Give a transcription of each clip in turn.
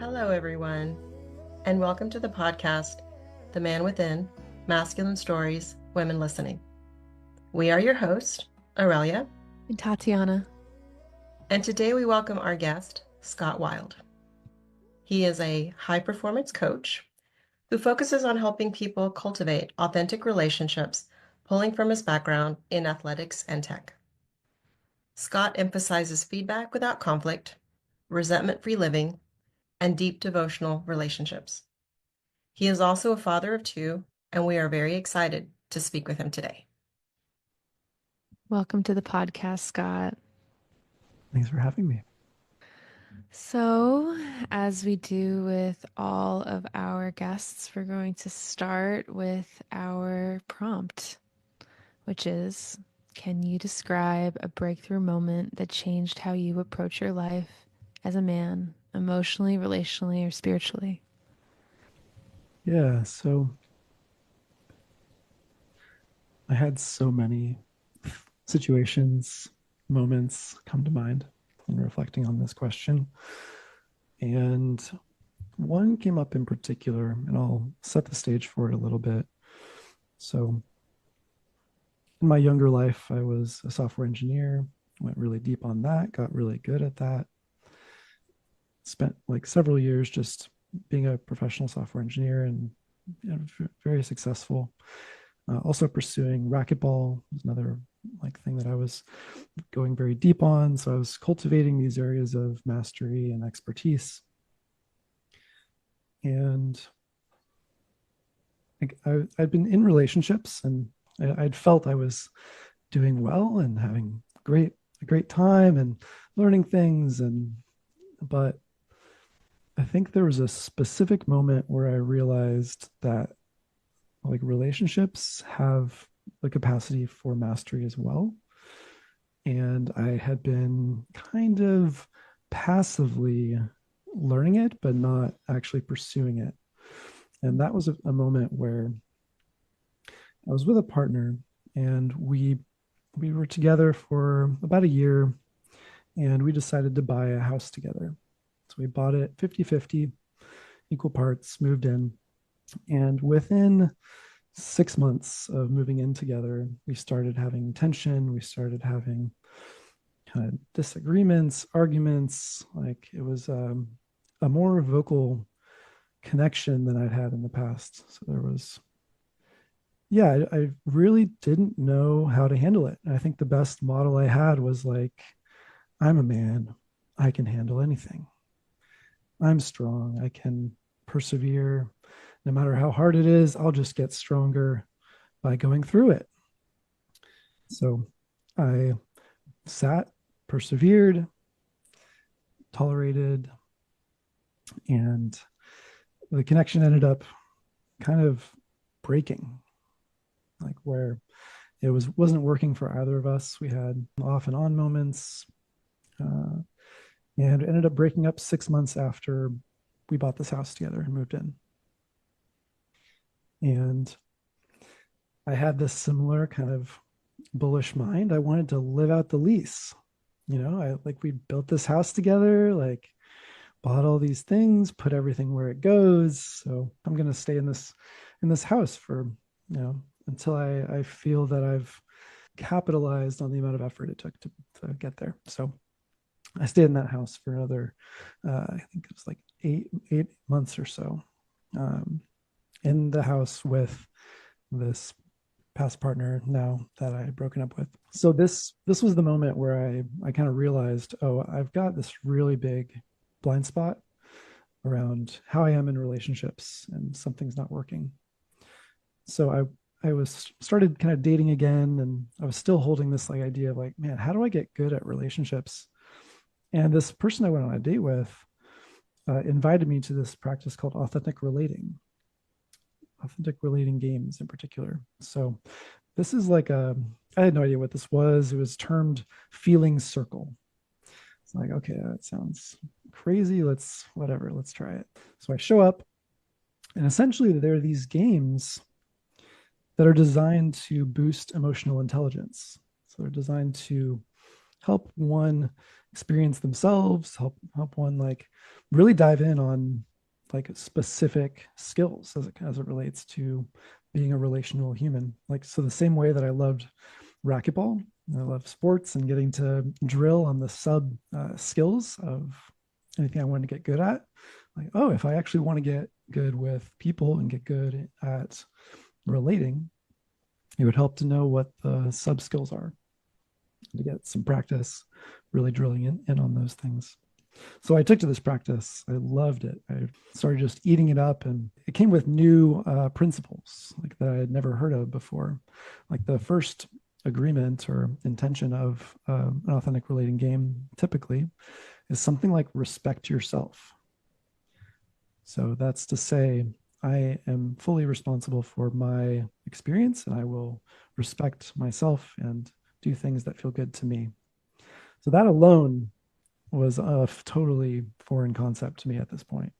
Hello, everyone, and welcome to the podcast, The Man Within, Masculine Stories, Women Listening. We are your hosts, Aurelia and Tatiana. And today we welcome our guest, Scott Wild. He is a high-performance coach who focuses on helping people cultivate authentic relationships, pulling from his background in athletics and tech. Scott emphasizes feedback without conflict, resentment-free living, and deep devotional relationships. He is also a father of two, and we are very excited to speak with him today. Welcome to the podcast, Scott. Thanks for having me. So, as we do with all of our guests, we're going to start with our prompt, which is, can you describe a breakthrough moment that changed how you approach your life as a man, emotionally, relationally, or spiritually? Yeah, so I had so many situations, moments come to mind when reflecting on this question. And one came up in particular, and I'll set the stage for it a little bit. So in my younger life, I was a software engineer, went really deep on that, got really good at that. Spent like several years just being a professional software engineer and very successful. Also pursuing racquetball was another thing that I was going very deep on. So I was cultivating these areas of mastery and expertise. And I'd been in relationships, and I'd felt I was doing well and having a great time and learning things. But I think there was a specific moment where I realized that relationships have the capacity for mastery as well. And I had been kind of passively learning it, but not actually pursuing it. And that was a moment where I was with a partner, and we were together for about a year, and we decided to buy a house together. So we bought it 50-50, equal parts, moved in. And within 6 months of moving in together, we started having tension. We started having kind of disagreements, arguments. Like it was a more vocal connection than I'd had in the past. So there was, I really didn't know how to handle it. And I think the best model I had was like, I'm a man. I can handle anything. I'm strong. I can persevere. No matter how hard it is, I'll just get stronger by going through it. So I sat, persevered, tolerated, and the connection ended up kind of breaking, like where it wasn't working for either of us. We had off and on moments, and ended up breaking up 6 months after we bought this house together and moved in. And I had this similar kind of bullish mind. I wanted to live out the lease. We built this house together, bought all these things, put everything where it goes. So I'm going to stay in this house for, until I feel that I've capitalized on the amount of effort it took to get there. So I stayed in that house for another, I think it was like eight months or so, in the house with this past partner now that I had broken up with. So this was the moment where I kind of realized, oh, I've got this really big blind spot around how I am in relationships, and something's not working. So I was started kind of dating again, and I was still holding this idea of man, how do I get good at relationships? And this person I went on a date with invited me to this practice called authentic relating games in particular. So this is I had no idea what this was. It was termed feeling circle. It's like, okay, that sounds crazy. Let's try it. So I show up, and essentially there are these games that are designed to boost emotional intelligence. So they're designed to help one experience themselves, help one like really dive in on like specific skills as it relates to being a relational human. Like, so the same way that I loved racquetball, I love sports and getting to drill on the sub skills of anything I wanted to get good at. Like, oh, if I actually want to get good with people and get good at relating, it would help to know what the sub skills are, to get some practice really drilling in on those things. So I took to this practice. I loved it. I started just eating it up, and it came with new principles like that I had never heard of before. Like the first agreement or intention of an authentic relating game typically is something like respect yourself. So that's to say, I am fully responsible for my experience, and I will respect myself and do things that feel good to me. So that alone was a totally foreign concept to me at this point.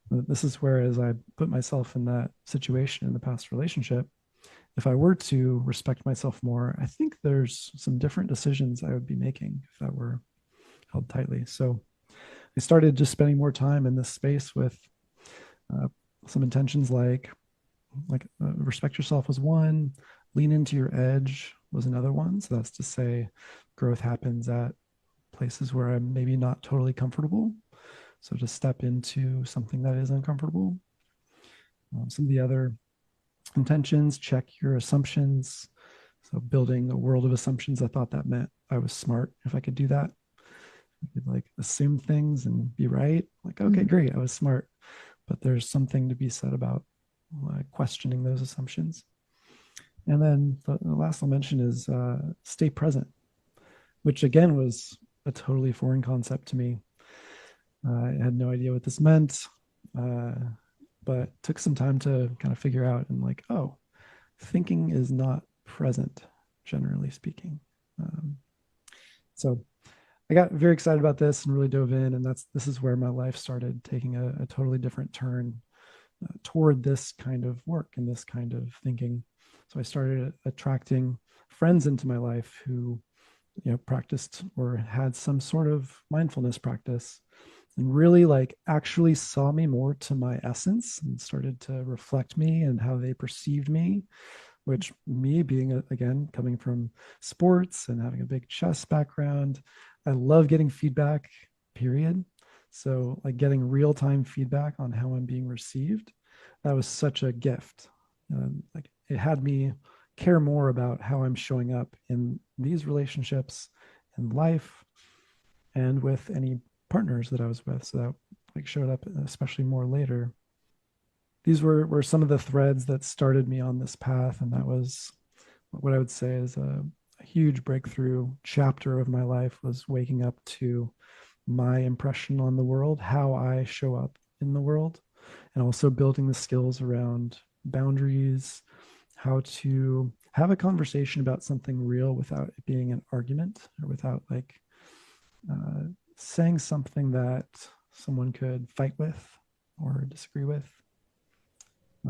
This is where, as I put myself in that situation in the past relationship, if I were to respect myself more, I think there's some different decisions I would be making if that were held tightly. So I started just spending more time in this space with uh, some intentions like respect yourself was one, lean into your edge was another one. So that's to say, growth happens at places where I'm maybe not totally comfortable. So to step into something that is uncomfortable. Some of the other intentions, check your assumptions. So building a world of assumptions, I thought that meant I was smart if I could do that. I could like assume things and be right. Like, okay, Mm. great, I was smart. But there's something to be said about questioning those assumptions. And then the last I'll mention is stay present, which again was a totally foreign concept to me. I had no idea what this meant, uh, but took some time to kind of figure out and like, oh, thinking is not present, generally speaking. Um, so I got very excited about this and really dove in, and this is where my life started taking a totally different turn toward this kind of work and this kind of thinking. So I started attracting friends into my life who, practiced or had some sort of mindfulness practice and really like actually saw me more to my essence and started to reflect me and how they perceived me, which me being again coming from sports and having a big chess background, I love getting feedback, period. So like getting real-time feedback on how I'm being received, that was such a gift. Like it had me care more about how I'm showing up in these relationships in life and with any partners that I was with. So that like showed up especially more later. These were some of the threads that started me on this path, and that was what I would say is a huge breakthrough chapter of my life was waking up to my impression on the world, how I show up in the world, and also building the skills around boundaries, how to have a conversation about something real without it being an argument or without like uh, saying something that someone could fight with or disagree with.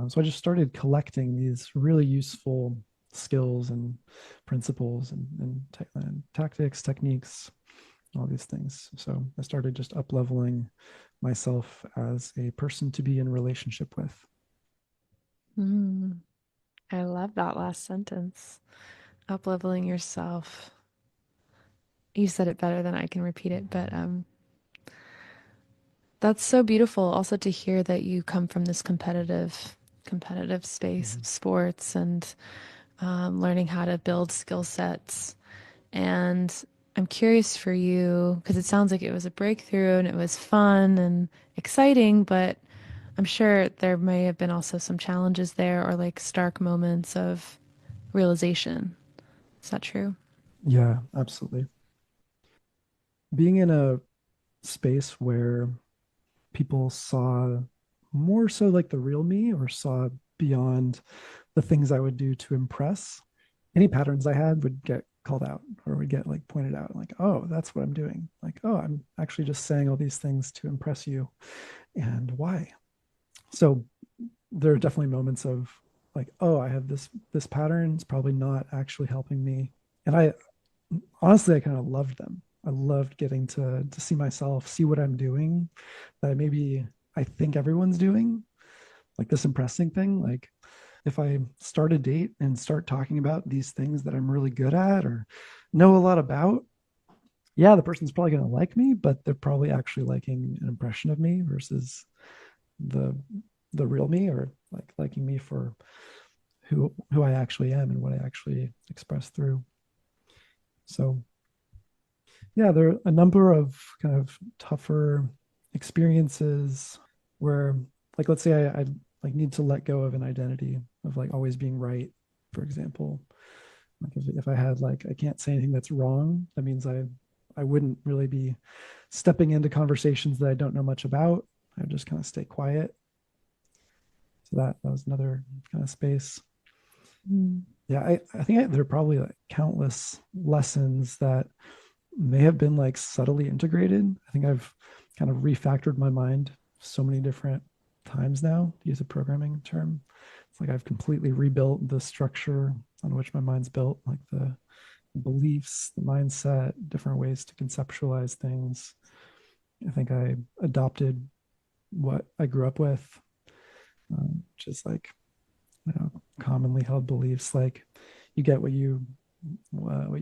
So I just started collecting these really useful skills and principles and tactics, techniques, all these things. So I started just up leveling myself as a person to be in relationship with. Mm. I love that last sentence. Up-leveling yourself. You said it better than I can repeat it, but that's so beautiful also to hear that you come from this competitive space Mm-hmm. of sports and learning how to build skill sets. And I'm curious for you because it sounds like it was a breakthrough and it was fun and exciting, but I'm sure there may have been also some challenges there or like stark moments of realization. Is that true? Yeah, absolutely. Being in a space where people saw more so like the real me or saw beyond the things I would do to impress, any patterns I had would get called out or would get like pointed out, like, oh, that's what I'm doing. Like, oh, I'm actually just saying all these things to impress you. And why? So there are definitely moments of like, oh, I have this pattern. It's probably not actually helping me. And honestly, I kind of loved them. I loved getting to see myself, see what I'm doing that maybe I think everyone's doing, like this impressing thing. Like if I start a date and start talking about these things that I'm really good at or know a lot about, yeah, the person's probably going to like me, but they're probably actually liking an impression of me versus the the real me, or like liking me for who I actually am and what I actually express through. So yeah, there are a number of kind of tougher experiences where, like, let's say I like need to let go of an identity of like always being right, for example. Like if I had like I can't say anything that's wrong, that means I wouldn't really be stepping into conversations that I don't know much about. I would just kind of stay quiet. So that was another kind of space. Mm. Yeah, I think there are probably like countless lessons that may have been like subtly integrated. I think I've kind of refactored my mind so many different times now, to use a programming term. It's like I've completely rebuilt the structure on which my mind's built, like the beliefs, the mindset, different ways to conceptualize things. I think I adopted what I grew up with, which is like, commonly held beliefs like you get what you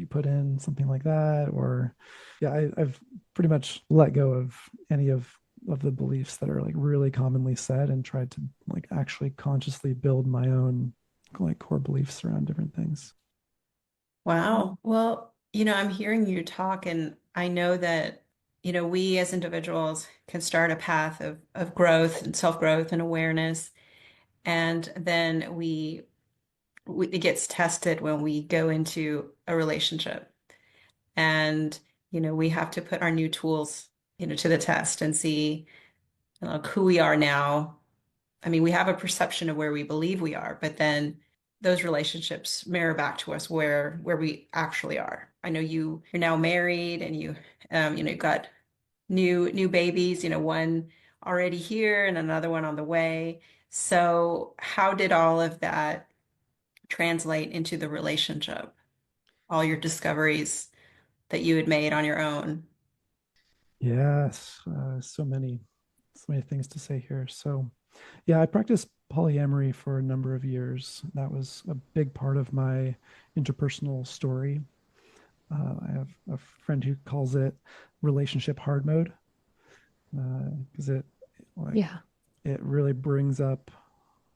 put in, something like that. Or yeah, I've pretty much let go of any of the beliefs that are like really commonly said and tried to like actually consciously build my own like core beliefs around different things. Wow. Well, I'm hearing you talk, and I know that, we as individuals can start a path of growth and self-growth and awareness. And then it gets tested when we go into a relationship. And, we have to put our new tools, to the test and see, who we are now. I mean, we have a perception of where we believe we are, but then those relationships mirror back to us where we actually are. I know you're now married, and you've got new babies, one already here and another one on the way. So how did all of that translate into the relationship? All your discoveries that you had made on your own? Yes, so many things to say here. So yeah, I practiced polyamory for a number of years. That was a big part of my interpersonal story. I have a friend who calls it relationship hard mode, because it like Yeah. it really brings up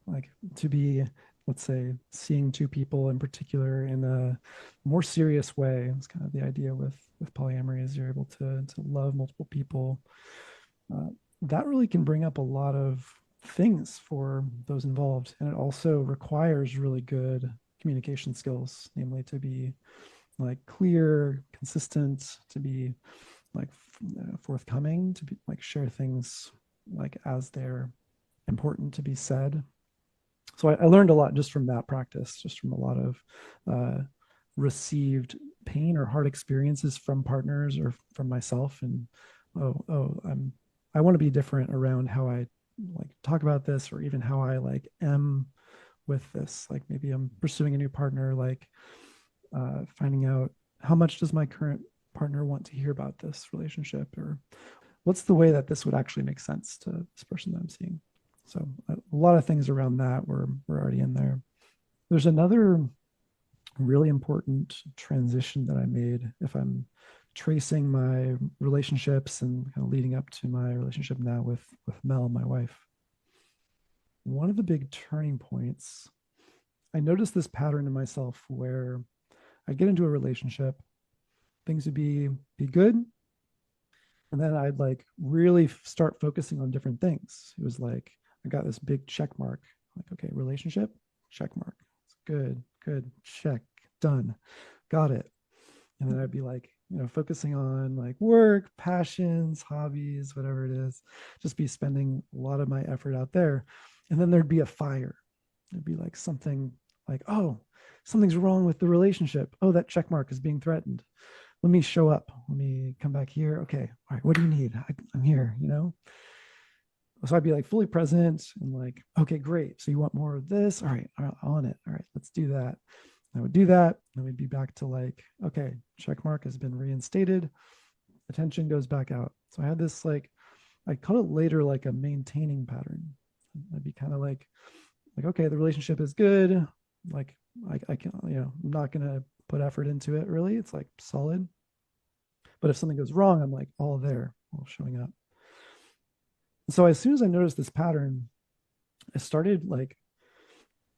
like to be, let's say, seeing two people in particular in a more serious way. It's kind of the idea with polyamory is you're able to love multiple people. uh, that really can bring up a lot of things for those involved, and it also requires really good communication skills, namely to be like clear, consistent, to be like forthcoming, to be like share things like as they're important to be said. So I learned a lot just from that practice, just from a lot of uh, received pain or hard experiences from partners or from myself. And I want to be different around how I like talk about this, or even how I like am with this. Like maybe I'm pursuing a new partner, like finding out how much does my current partner want to hear about this relationship, or what's the way that this would actually make sense to this person that I'm seeing. So a lot of things around that were already in there. There's another really important transition that I made if I'm tracing my relationships and kind of leading up to my relationship now with Mel, my wife. One of the big turning points, I noticed this pattern in myself where I get into a relationship, things would be good, and then I'd like really start focusing on different things. It was like I got this big check mark, like, okay, relationship, check mark. Good, good, check, done, got it. And then I'd be like, focusing on like work, passions, hobbies, whatever it is, just be spending a lot of my effort out there. And then there'd be a fire. It'd be like something like, oh, something's wrong with the relationship. Oh, that check mark is being threatened. Let me show up. Let me come back here. Okay. All right. What do you need? I'm here. So I'd be like fully present and like, okay, great. So you want more of this? All right. On it. All right. Let's do that. I would do that. Then we'd be back to like, okay, check mark has been reinstated. Attention goes back out. So I had this like, I call it later like a maintaining pattern. I'd be kind of like, okay, the relationship is good. Like I can, I'm not gonna put effort into it really. It's like solid. But if something goes wrong, I'm like all there, all showing up. So as soon as I noticed this pattern, I started like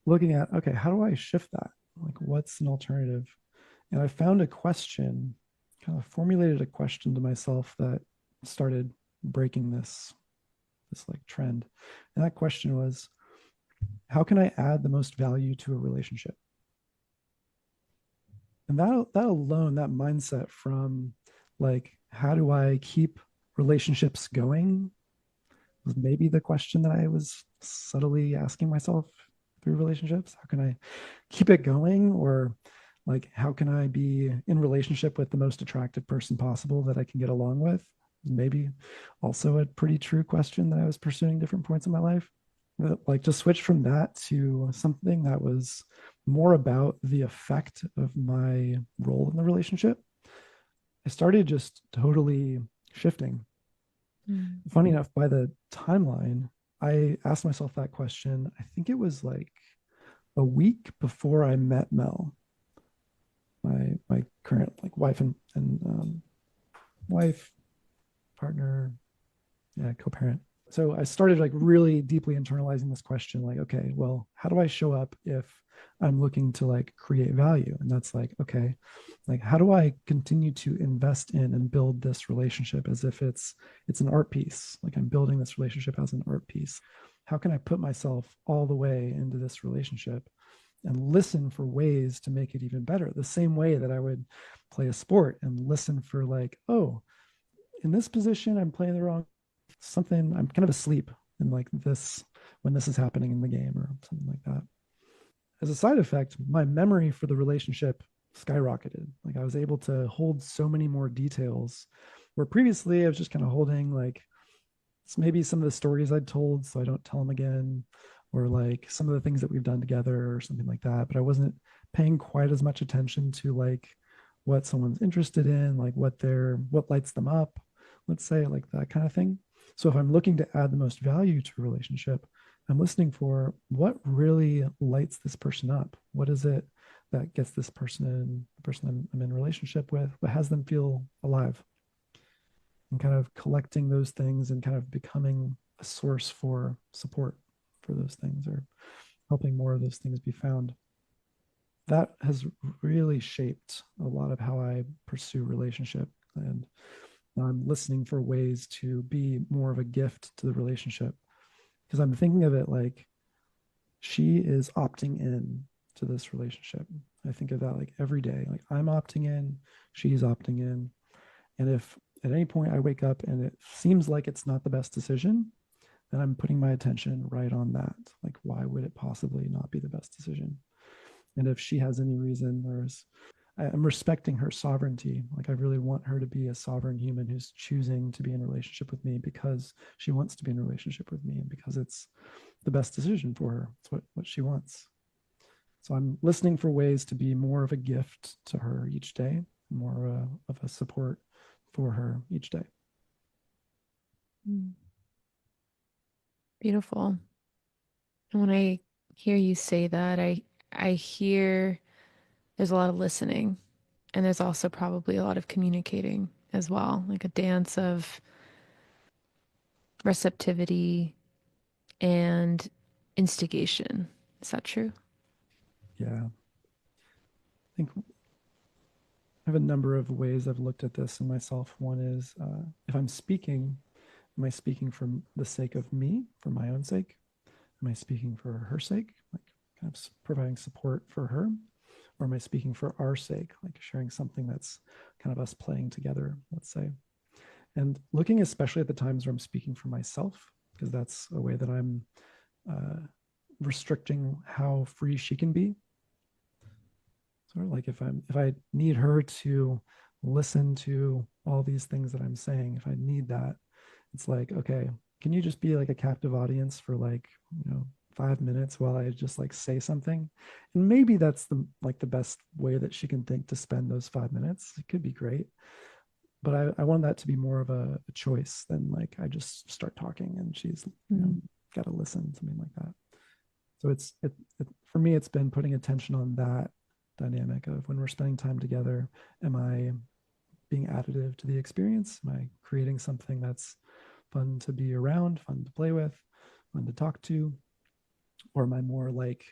looking at, okay, how do I shift that? Like, what's an alternative? And I found a question, kind of formulated a question to myself that started breaking this like trend. And that question was, how can I add the most value to a relationship? And that alone, that mindset from like, how do I keep relationships going was maybe the question that I was subtly asking myself through relationships. How can I keep it going? Or like, how can I be in relationship with the most attractive person possible that I can get along with? Maybe also a pretty true question that I was pursuing different points in my life. Like to switch from that to something that was more about the effect of my role in the relationship, I started just totally shifting. Mm. Funny enough, by the timeline, I asked myself that question. I think it was like a week before I met Mel, my current like wife and wife partner, yeah, co-parent. So I started like really deeply internalizing this question, like, okay, well, how do I show up if I'm looking to like create value? And that's like, okay, like how do I continue to invest in and build this relationship as if it's an art piece? Like I'm building this relationship as an art piece. How can I put myself all the way into this relationship and listen for ways to make it even better? The same way that I would play a sport and listen for like, oh, in this position, I'm playing the wrong something. I'm kind of asleep in like this when this is happening in the game or something like that. As a side effect, my memory for the relationship skyrocketed. Like I was able to hold so many more details where previously I was just kind of holding like maybe some of the stories I'd told so I don't tell them again, or like some of the things that we've done together or something like that. But I wasn't paying quite as much attention to like what someone's interested in, like what lights them up, let's say, like that kind of thing. So if I'm looking to add the most value to a relationship, I'm listening for what really lights this person up. What is it that gets this person, the person I'm in relationship with, what has them feel alive? And kind of collecting those things and kind of becoming a source for support for those things or helping more of those things be found. That has really shaped a lot of how I pursue relationship. And I'm listening for ways to be more of a gift to the relationship because I'm thinking of it like she is opting in to this relationship. I think of that like every day. Like I'm opting in, she's opting in. And if at any point I wake up and it seems like it's not the best decision, then I'm putting my attention right on that. Like, why would it possibly not be the best decision? And if she has any reason, I'm respecting her sovereignty. Like, I really want her to be a sovereign human who's choosing to be in a relationship with me because she wants to be in a relationship with me and because it's the best decision for her. It's what she wants. So I'm listening for ways to be more of a gift to her each day, more of a support for her each day. Mm. Beautiful. And when I hear you say that, I hear there's a lot of listening and there's also probably a lot of communicating as well, like a dance of receptivity and instigation. Is that true? Yeah. I think I have a number of ways I've looked at this in myself. One is if I'm speaking, am I speaking for the sake of me, for my own sake? Am I speaking for her sake, like kind of providing support for her? Or am I speaking for our sake, like sharing something that's kind of us playing together, let's say? And looking especially at the times where I'm speaking for myself, because that's a way that I'm uh, restricting how free she can be. Sort of like if I need her to listen to all these things that I'm saying, if I need that, it's like, okay, can you just be like a captive audience for like, 5 minutes while I just like say something. And maybe that's the best way that she can think to spend those 5 minutes. It could be great. But I want that to be more of a choice than like I just start talking and she's, Mm. got to listen, something like that. So for me, it's been putting attention on that dynamic of when we're spending time together. Am I being additive to the experience? Am I creating something that's fun to be around, fun to play with, fun to talk to? Or am I more like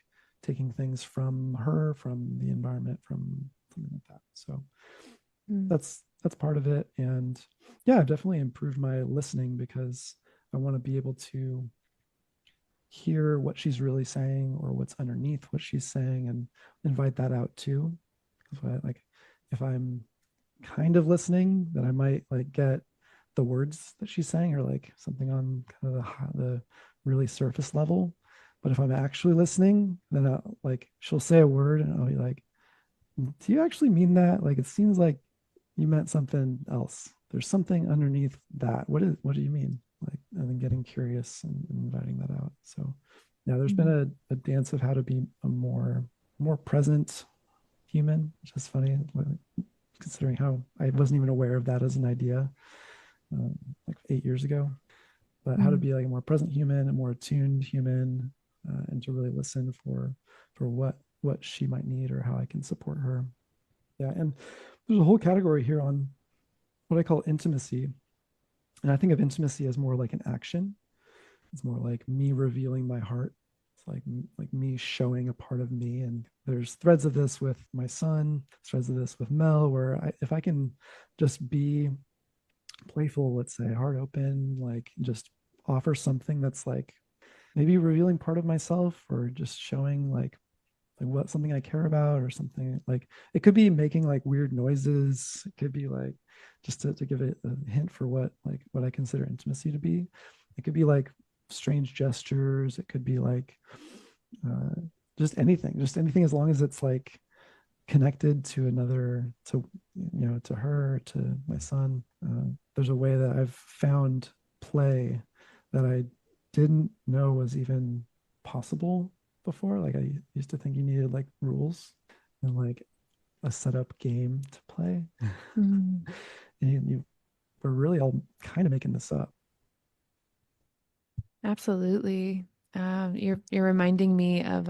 taking things from her, from the environment, from something like that? So Mm. that's part of it. And yeah, I've definitely improved my listening because I want to be able to hear what she's really saying or what's underneath what she's saying and invite that out too. Like if I'm kind of listening, then I might like get the words that she's saying or like something on kind of the really surface level. But if I'm actually listening, then like she'll say a word and I'll be like, do you actually mean that? Like it seems like you meant something else. There's something underneath that. What do you mean? Like and then getting curious and inviting that out. So yeah, there's been Mm. a dance of how to be a more present human, which is funny considering how I wasn't even aware of that as an idea like 8 years ago. But how to Mm. be like a more present human, a more attuned human, and to really listen for what she might need or how I can support her. Yeah, and there's a whole category here on what I call intimacy, and I think of intimacy as more like an action. It's more like me revealing my heart. It's like me showing a part of me. And there's threads of this with my son, threads of this with Mel, where if I can just be playful, let's say, heart open, like just offer something that's like maybe revealing part of myself or just showing like what something I care about or something like it could be making like weird noises. It could be like just to give it a hint for what I consider intimacy to be. It could be like strange gestures. It could be like uh, just anything as long as it's like connected to another, to her, to my son. There's a way that I've found play that I didn't know was even possible before. Like I used to think you needed like rules and like a setup game to play. Mm. And you were really all kind of making this up. Absolutely. You're reminding me of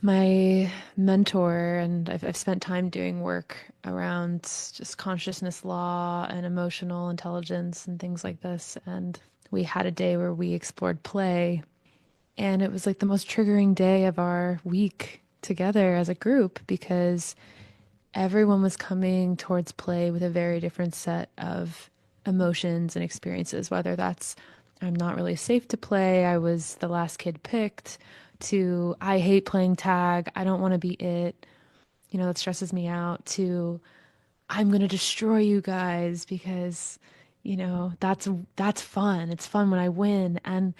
my mentor, and I've spent time doing work around just consciousness law and emotional intelligence and things like this. And we had a day where we explored play, and it was like the most triggering day of our week together as a group because everyone was coming towards play with a very different set of emotions and experiences, whether that's I'm not really safe to play, I was the last kid picked, to I hate playing tag, I don't want to be it, that stresses me out, to I'm going to destroy you guys because that's fun. It's fun when I win. And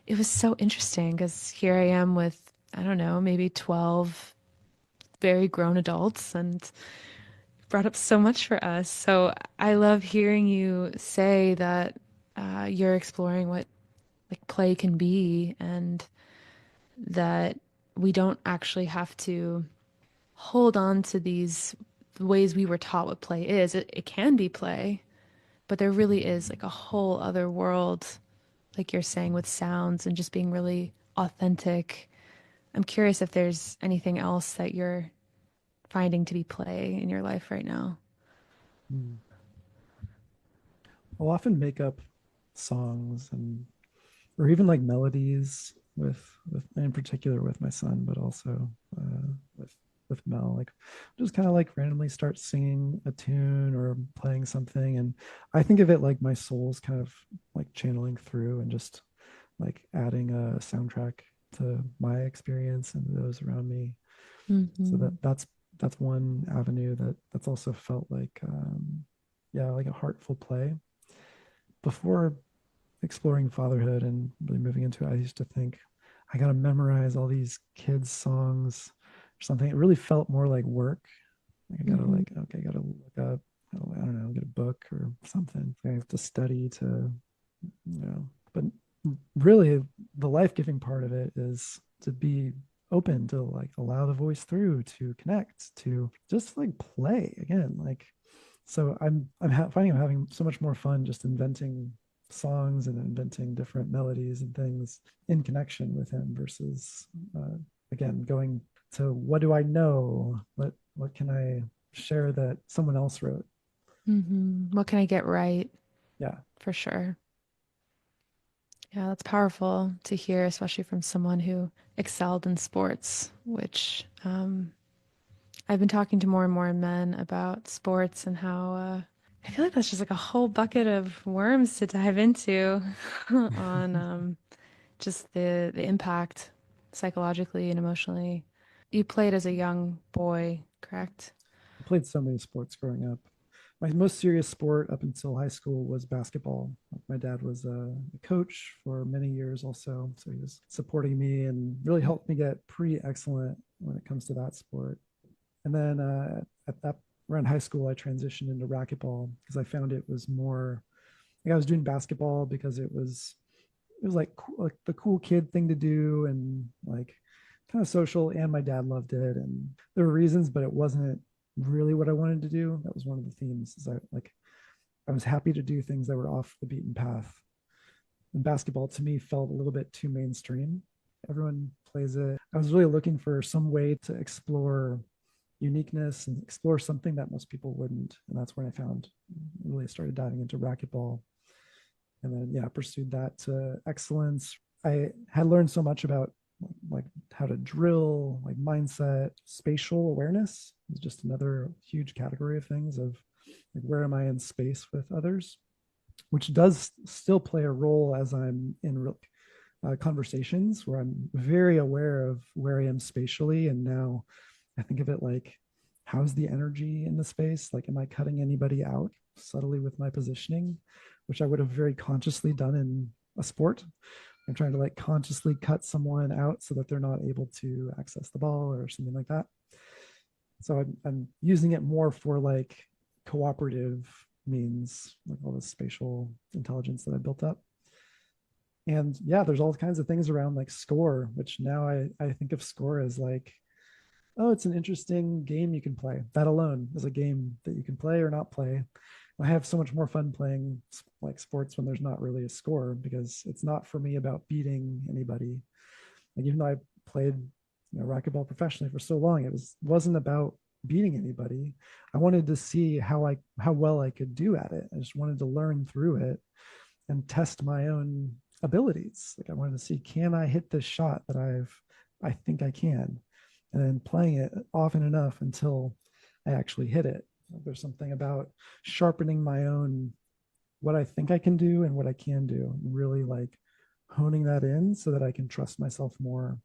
it was so interesting because here I am with, I don't know, maybe 12 very grown adults, and brought up so much for us. So I love hearing you say that you're exploring what like play can be, and that we don't actually have to hold on to these ways we were taught what play is. It can be play, but there really is like a whole other world, like you're saying, with sounds and just being really authentic. I'm curious if there's anything else that you're finding to be play in your life right now. Hmm. I'll often make up songs and or even like melodies with in particular with my son, but also with Mel. Like just kind of like randomly start singing a tune or playing something, and I think of it like my soul's kind of like channeling through and just like adding a soundtrack to my experience and those around me. So Mm-hmm. that's one avenue that's also felt like yeah, like a heartful play. Before exploring fatherhood and really moving into it, I used to think I got to memorize all these kids' songs or something. It really felt more like work. Like I got to Mm-hmm. like, okay, I got to look up, I don't know, get a book or something. I have to study to, but really the life-giving part of it is to be open to like allow the voice through, to connect, to just like play again. Like, so finding I'm having so much more fun just inventing songs and inventing different melodies and things in connection with him versus again going to what do I know, what can I share that someone else wrote. What can I get right? Yeah. For sure. Yeah, that's powerful to hear, especially from someone who excelled in sports, which I've been talking to more and more men about sports and how I feel like that's just like a whole bucket of worms to dive into on just the impact psychologically and emotionally. You played as a young boy, correct? I played so many sports growing up. My most serious sport up until high school was basketball. My dad was a coach for many years also, so he was supporting me and really helped me get pretty excellent when it comes to that sport. And then at that around high school, I transitioned into racquetball because I found it was more like I was doing basketball because it was like the cool kid thing to do and like kind of social, and my dad loved it, and there were reasons, but it wasn't really what I wanted to do. That was one of the themes, is I was happy to do things that were off the beaten path, and basketball to me felt a little bit too mainstream. Everyone plays it. I was really looking for some way to explore uniqueness and explore something that most people wouldn't, and that's when I found really started diving into racquetball, and then yeah, pursued that to excellence. I had learned so much about like how to drill, like mindset, spatial awareness is just another huge category of things of like where am I in space with others, which does still play a role as I'm in conversations where I'm very aware of where I am spatially. And now I think of it like, how's the energy in the space? Like, am I cutting anybody out subtly with my positioning, which I would have very consciously done in a sport. I'm trying to like consciously cut someone out so that they're not able to access the ball or something like that. So I'm using it more for like cooperative means, like all this spatial intelligence that I built up. And yeah, there's all kinds of things around like score, which now I think of score as like, oh, it's an interesting game you can play. That alone is a game that you can play or not play. I have so much more fun playing like sports when there's not really a score, because it's not for me about beating anybody. Like even though I played, racquetball professionally for so long, wasn't about beating anybody. I wanted to see how well I could do at it. I just wanted to learn through it and test my own abilities. Like I wanted to see, can I hit this shot that I think I can, and then playing it often enough until I actually hit it. There's something about sharpening my own what I think I can do and what I can do, and really like honing that in so that I can trust myself more.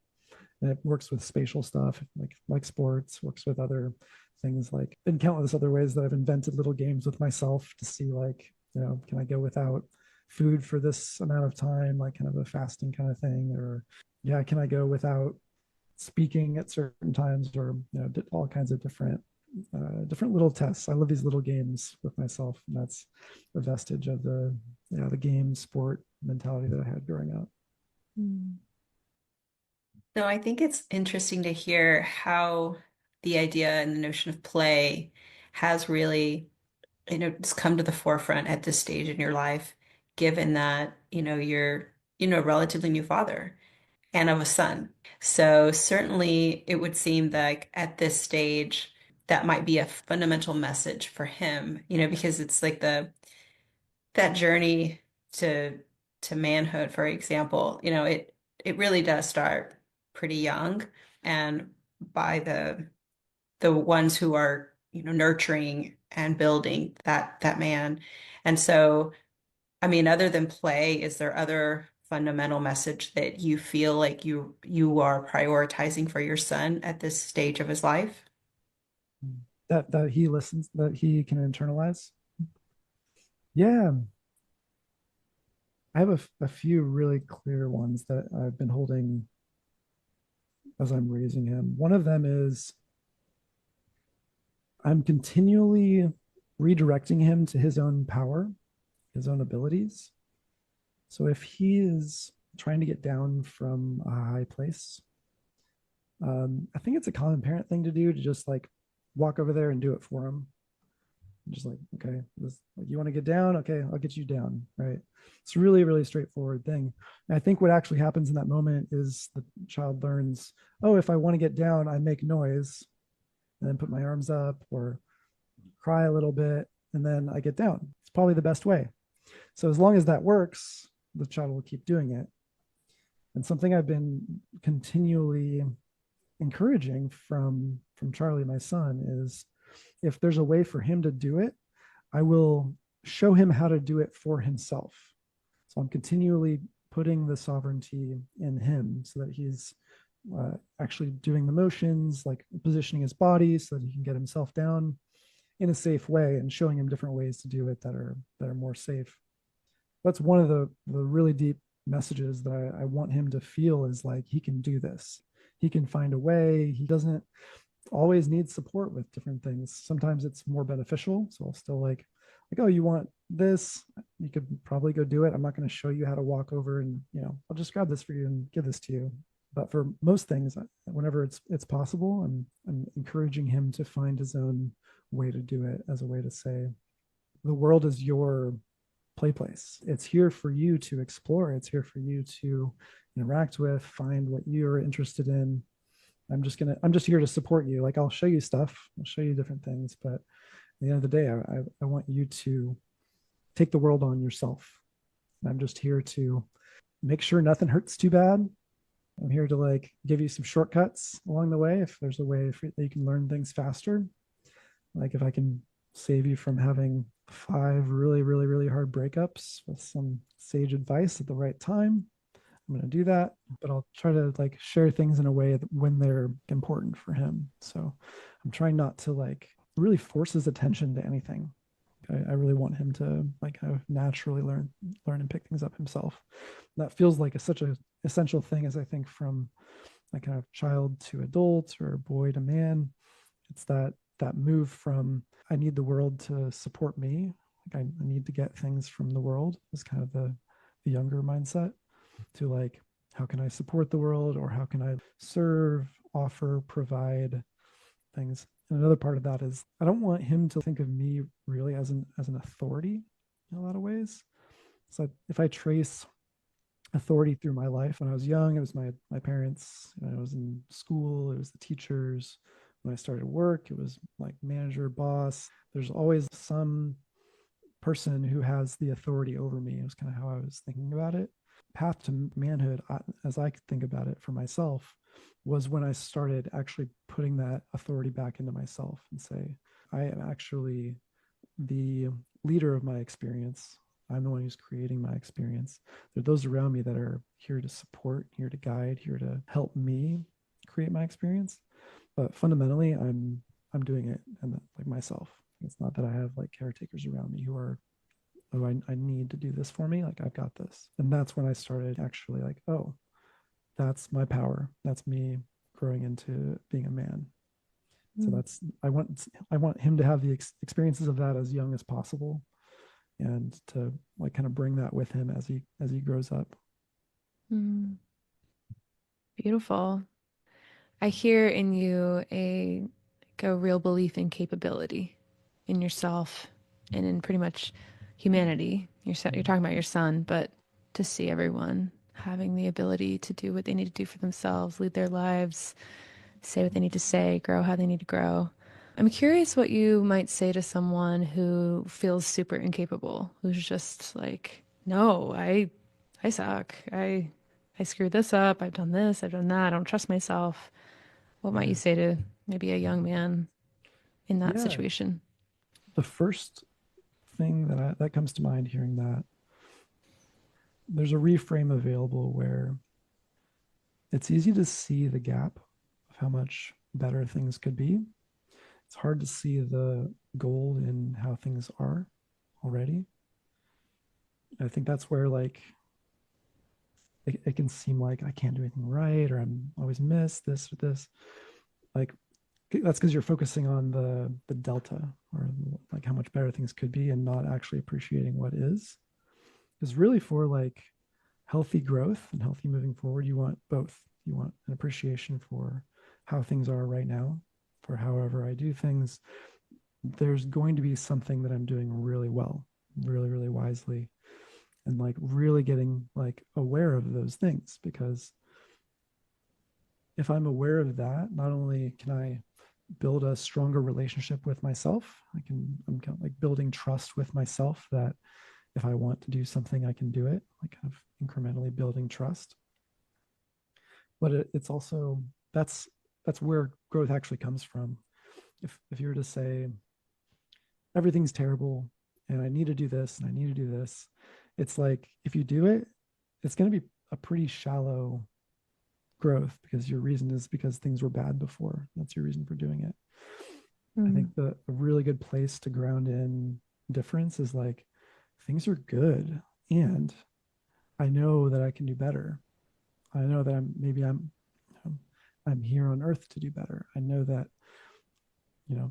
And it works with spatial stuff, like sports, works with other things, like in countless other ways that I've invented little games with myself to see like, can I go without food for this amount of time, like kind of a fasting kind of thing, or yeah, can I go without speaking at certain times, or all kinds of different little tests. I love these little games with myself, and that's a vestige of the game sport mentality that I had growing up. Mm. No, I think it's interesting to hear how the idea and the notion of play has really, it's come to the forefront at this stage in your life, given that, you're, a relatively new father and of a son. So certainly it would seem like at this stage, that might be a fundamental message for him, because it's like that journey to manhood, for example, it really does start pretty young, and by the ones who are, nurturing and building that man. And so, I mean, other than play, is there other fundamental message that you feel like you are prioritizing for your son at this stage of his life? That he listens, that he can internalize. Yeah, I have a few really clear ones that I've been holding as I'm raising him. One of them is I'm continually redirecting him to his own power, his own abilities. So if he is trying to get down from a high place. I think it's a common parent thing to do, to just like walk over there and do it for them. Just like, okay, this, like, you want to get down? Okay, I'll get you down. Right. It's a really, really straightforward thing. And I think what actually happens in that moment is the child learns, oh, if I want to get down, I make noise and then put my arms up or cry a little bit, and then I get down. It's probably the best way. So as long as that works, the child will keep doing it. And something I've been continually encouraging from Charlie, my son, is if there's a way for him to do it, I will show him how to do it for himself. So I'm continually putting the sovereignty in him so that he's actually doing the motions, like positioning his body so that he can get himself down in a safe way, and showing him different ways to do it that are more safe. That's one of the really deep messages that I want him to feel, is like he can do this. He can find a way. He doesn't always need support with different things. Sometimes it's more beneficial. So I'll still like, oh, you want this? You could probably go do it. I'm not going to show you how to walk over and, I'll just grab this for you and give this to you. But for most things, whenever it's possible, I'm encouraging him to find his own way to do it, as a way to say, the world is your play place. It's here for you to explore. It's here for you to interact with, find what you're interested in. I'm just here to support you. Like, I'll show you stuff, I'll show you different things, but at the end of the day, I want you to take the world on yourself. I'm just here to make sure nothing hurts too bad. I'm here to like give you some shortcuts along the way. If there's a way that you can learn things faster, like if I can save you from having 5 really, really, really hard breakups with some sage advice at the right time, I'm going to do that. But I'll try to like share things in a way that when they're important for him. So I'm trying not to like really force his attention to anything. I really want him to like kind of naturally learn and pick things up himself. That feels like such a essential thing, as I think, from like kind of child to adult or boy to man. It's that move from, I need the world to support me, like I need to get things from the world, is kind of the younger mindset, to like, how can I support the world, or how can I serve, offer, provide things. And another part of that is, I don't want him to think of me really as an authority in a lot of ways. So if I trace authority through my life, when I was young, it was my parents. When I was in school, it was the teachers. When I started work, it was like manager, boss. There's always some person who has the authority over me. It was kind of how I was thinking about it. Path to manhood, as I think about it for myself, was when I started actually putting that authority back into myself and say, I am actually the leader of my experience. I'm the one who's creating my experience. There are those around me that are here to support, here to guide, here to help me create my experience. But fundamentally, I'm doing it, and like myself. It's not that I have like caretakers around me who are, oh, I need to do this for me. Like, I've got this. And that's when I started actually like, oh, that's my power. That's me growing into being a man. So that's, I want him to have the experiences of that as young as possible, and to like kind of bring that with him as he grows up. Beautiful. I hear in you a real belief in capability in yourself and in pretty much humanity. You're talking about your son, but to see everyone having the ability to do what they need to do for themselves, lead their lives, say what they need to say, grow how they need to grow. I'm curious what you might say to someone who feels super incapable, who's just like, no, I suck. I screwed this up. I've done this. I've done that. I don't trust myself. What might you say to maybe a young man in that Yeah. situation? The first thing that comes to mind hearing that, there's a reframe available where it's easy to see the gap of how much better things could be. It's hard to see the gold in how things are already. I think that's where like it can seem like I can't do anything right, or I'm always miss this or this. Like, that's because you're focusing on the delta, or like how much better things could be, and not actually appreciating what is. Because really, for like healthy growth and healthy moving forward, you want both. You want an appreciation for how things are right now, for however I do things. There's going to be something that I'm doing really well, really, really wisely, and like really getting like aware of those things. Because if I'm aware of that, not only can I build a stronger relationship with myself, I'm kind of like building trust with myself that if I want to do something, I can do it, like kind of incrementally building trust. But it's also that's where growth actually comes from. If you were to say everything's terrible and I need to do this and I need to do this, it's like if you do it, it's going to be a pretty shallow growth because your reason is because things were bad before. That's your reason for doing it. I think a really good place to ground in difference is like things are good and I know that I can do better. I know that I'm here on earth to do better. I know that,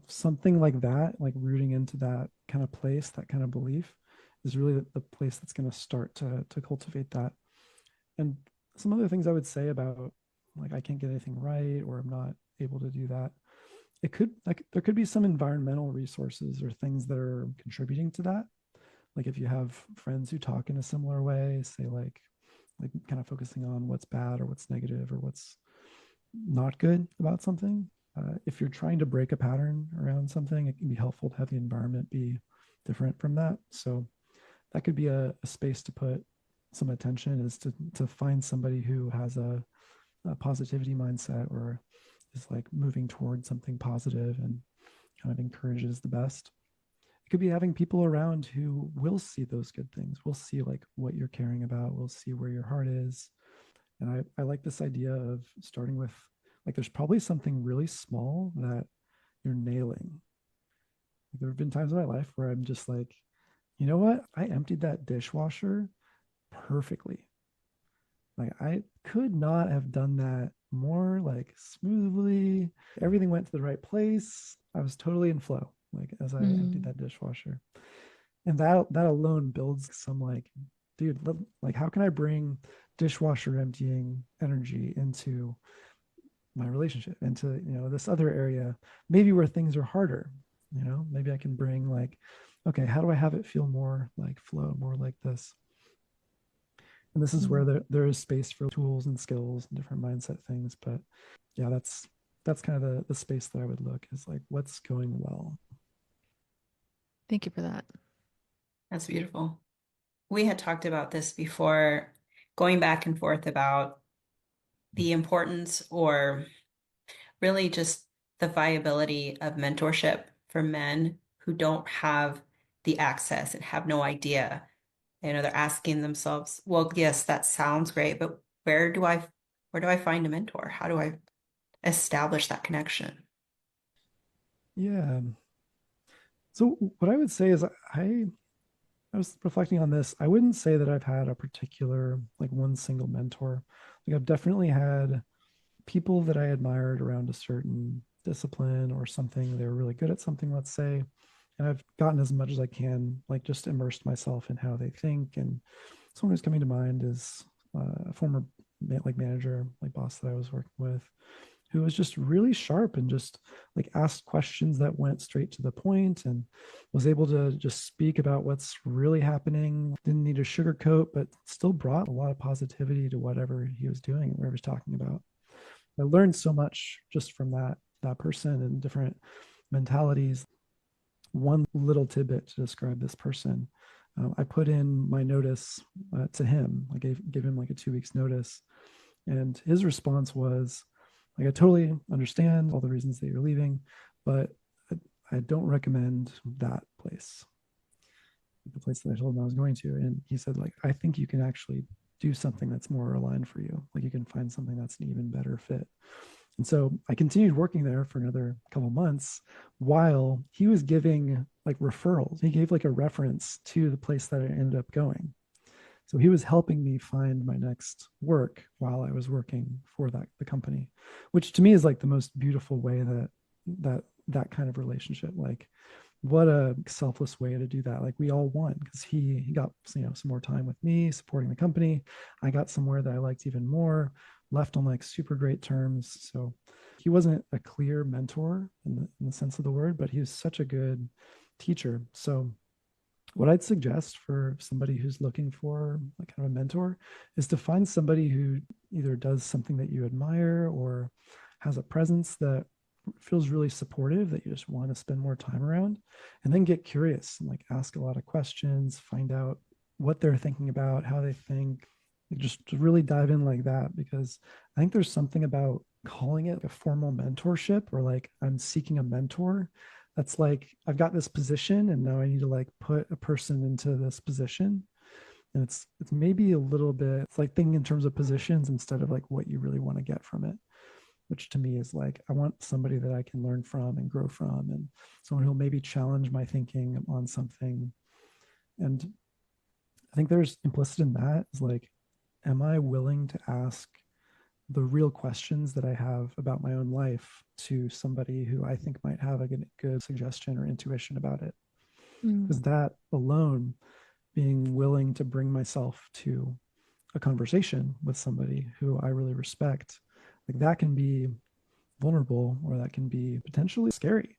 something like that, like rooting into that kind of place, that kind of belief is really the place that's going to start to cultivate that. And some other things I would say about like I can't get anything right or I'm not able to do that. It could like there could be some environmental resources or things that are contributing to that. Like if you have friends who talk in a similar way, say like kind of focusing on what's bad or what's negative or what's not good about something. If you're trying to break a pattern around something, it can be helpful to have the environment be different from that. So that could be a space to put some attention is to find somebody who has a positivity mindset or is like moving towards something positive and kind of encourages the best. It could be having people around who will see those good things, will see like what you're caring about, will see where your heart is. And I like this idea of starting with like there's probably something really small that you're nailing. There have been times in my life where I'm just like, you know what? I emptied that dishwasher perfectly. Like I could not have done that more like smoothly. Everything went to the right place. I was totally in flow, like as I emptied Mm. that dishwasher. And that alone builds some like, dude, like how can I bring dishwasher emptying energy into my relationship, into this other area, maybe where things are harder. Maybe I can bring like, okay, how do I have it feel more like flow, more like this? And this is where Mm. there is space for tools and skills and different mindset things. But yeah, that's kind of the space that I would look is like what's going well. Thank you for that. That's beautiful. We had talked about this before, going back and forth about the importance or really just the viability of mentorship for men who don't have the access and have no idea. They're asking themselves, well, yes, that sounds great, but where do I find a mentor? How do I establish that connection? Yeah. So what I would say is I was reflecting on this. I wouldn't say that I've had a particular like one single mentor. Like I've definitely had people that I admired around a certain discipline or something. They were really good at something, let's say. And I've gotten as much as I can, like just immersed myself in how they think. And someone who's coming to mind is a former like manager, like boss that I was working with, who was just really sharp and just like asked questions that went straight to the point and was able to just speak about what's really happening. Didn't need to sugarcoat, but still brought a lot of positivity to whatever he was doing and whatever he was talking about. I learned so much just from that person and different mentalities. One little tidbit to describe this person. I put in my notice to him. I gave him like a 2 weeks notice, and his response was like, "I totally understand all the reasons that you're leaving, but I don't recommend that place, the place that I told him I was going to." And he said, like, "I think you can actually do something that's more aligned for you. Like you can find something that's an even better fit." And so I continued working there for another couple months while he was giving like referrals. He gave like a reference to the place that I ended up going. So he was helping me find my next work while I was working for the company, which to me is like the most beautiful way that that kind of relationship, like what a selfless way to do that. Like we all won because he got, some more time with me supporting the company. I got somewhere that I liked even more, left on like super great terms. So he wasn't a clear mentor in the sense of the word, but he was such a good teacher. So what I'd suggest for somebody who's looking for like kind of a mentor is to find somebody who either does something that you admire or has a presence that feels really supportive that you just want to spend more time around, and then get curious and like ask a lot of questions, find out what they're thinking about, how they think, just to really dive in like that. Because I think there's something about calling it a formal mentorship or like I'm seeking a mentor that's like I've got this position and now I need to like put a person into this position. And it's maybe a little bit, it's like thinking in terms of positions instead of like what you really want to get from it, which to me is like I want somebody that I can learn from and grow from, and someone who'll maybe challenge my thinking on something. And I think there's implicit in that is like, am I willing to ask the real questions that I have about my own life to somebody who I think might have a good suggestion or intuition about it? Mm. Because that alone, being willing to bring myself to a conversation with somebody who I really respect, like that can be vulnerable or that can be potentially scary.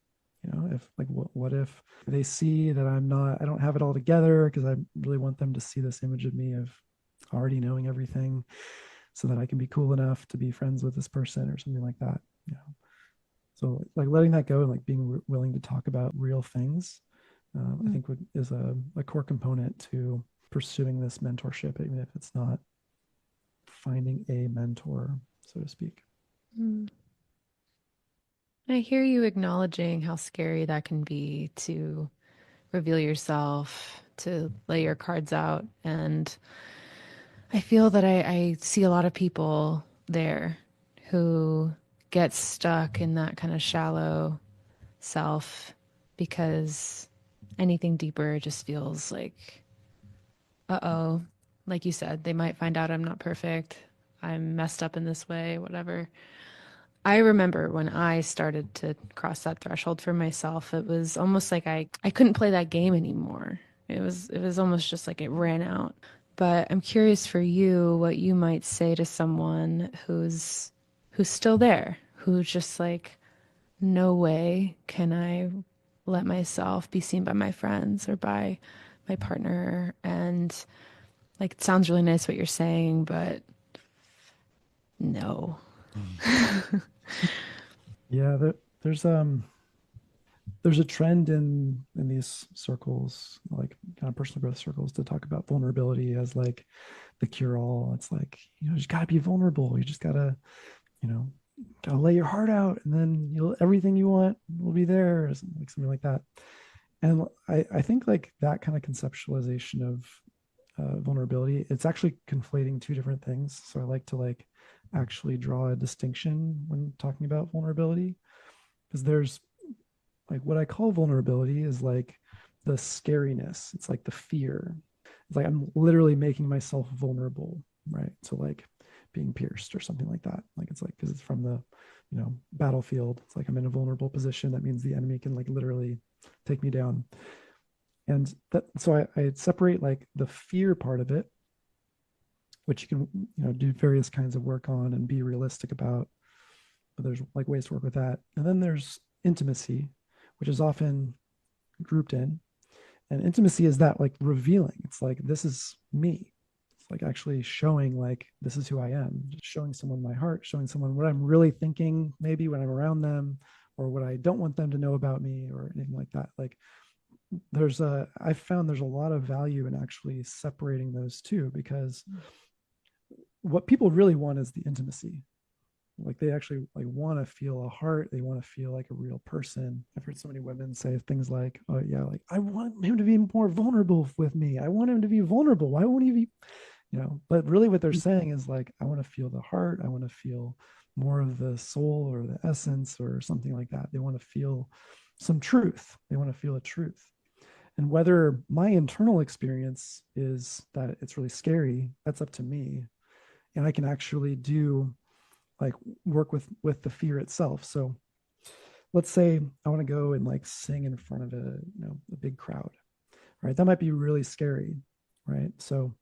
If like what if they see that I don't have it all together, because I really want them to see this image of me of already knowing everything so that I can be cool enough to be friends with this person or something like that. So like letting that go and like being willing to talk about real things, I Mm. think is a core component to pursuing this mentorship, even if it's not finding a mentor, so to speak. Mm. I hear you acknowledging how scary that can be to reveal yourself, to lay your cards out. And I feel that I see a lot of people there who get stuck in that kind of shallow self because anything deeper just feels like, uh-oh, like you said, they might find out I'm not perfect. I'm messed up in this way, whatever. I remember when I started to cross that threshold for myself, it was almost like I couldn't play that game anymore. It was almost just like it ran out. But I'm curious for you what you might say to someone who's still there, who's just like, no way can I let myself be seen by my friends or by my partner. And like, it sounds really nice what you're saying, but no. Yeah, there's a trend in these circles, like kind of personal growth circles, to talk about vulnerability as like the cure all. It's like, you just got to be vulnerable. You just you know, got to lay your heart out, and then everything you want will be there, or something like that. And I think like that kind of conceptualization of vulnerability, it's actually conflating two different things. So I like to like actually draw a distinction when talking about vulnerability, because there's like what I call vulnerability is like the scariness. It's like the fear. It's like I'm literally making myself vulnerable, right? So like being pierced or something like that. Like it's like because it's from the battlefield. It's like I'm in a vulnerable position. That means the enemy can like literally take me down. And that so I separate like the fear part of it, which you can do various kinds of work on and be realistic about. But there's like ways to work with that. And then there's intimacy, which is often grouped in. And intimacy is that like revealing. It's like this is me. It's like actually showing like this is who I am. Just showing someone my heart, showing someone what I'm really thinking, maybe when I'm around them, or what I don't want them to know about me, or anything like that. Like I've found there's a lot of value in actually separating those two, because what people really want is the intimacy. Like they actually like want to feel a heart, they want to feel like a real person. I've heard so many women say things like, oh yeah, like I want him to be more vulnerable with me, I want him to be vulnerable, why won't he be, but really what they're saying is like, I want to feel the heart, I want to feel more of the soul or the essence or something like that. They want to feel some truth, they want to feel a truth. And whether my internal experience is that it's really scary, that's up to me. And I can actually do like work with the fear itself. So let's say I want to go and like sing in front of a big crowd, right? That might be really scary, right? So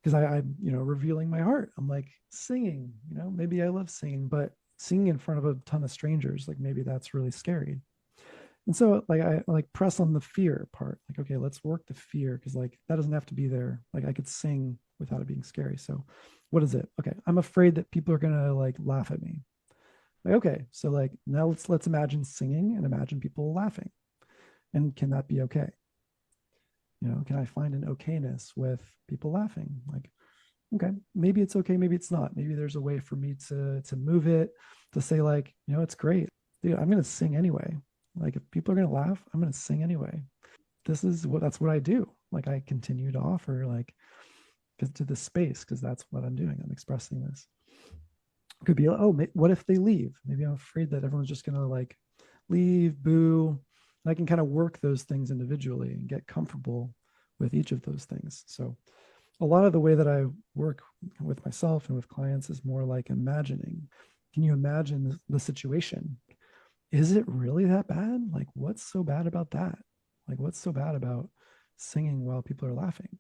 because I'm revealing my heart. I'm like singing, maybe I love singing, but singing in front of a ton of strangers, like maybe that's really scary. And so like I like press on the fear part. Like, okay, let's work the fear because like that doesn't have to be there. Like I could sing without it being scary. So what is it? Okay, I'm afraid that people are gonna like laugh at me. Like, okay, so like now let's imagine singing and imagine people laughing. And can that be okay? Can I find an okayness with people laughing? Like, okay, maybe it's okay, maybe it's not. Maybe there's a way for me to move it, to say like, it's great. Dude, I'm gonna sing anyway. Like if people are gonna laugh, I'm gonna sing anyway. That's what I do. Like I continue to offer like to this space because that's what I'm doing. I'm expressing this. It could be, oh, what if they leave? Maybe I'm afraid that everyone's just gonna like leave, boo. And I can kind of work those things individually and get comfortable with each of those things. So a lot of the way that I work with myself and with clients is more like imagining. Can you imagine the situation? Is it really that bad? Like, what's so bad about that? Like, what's so bad about singing while people are laughing?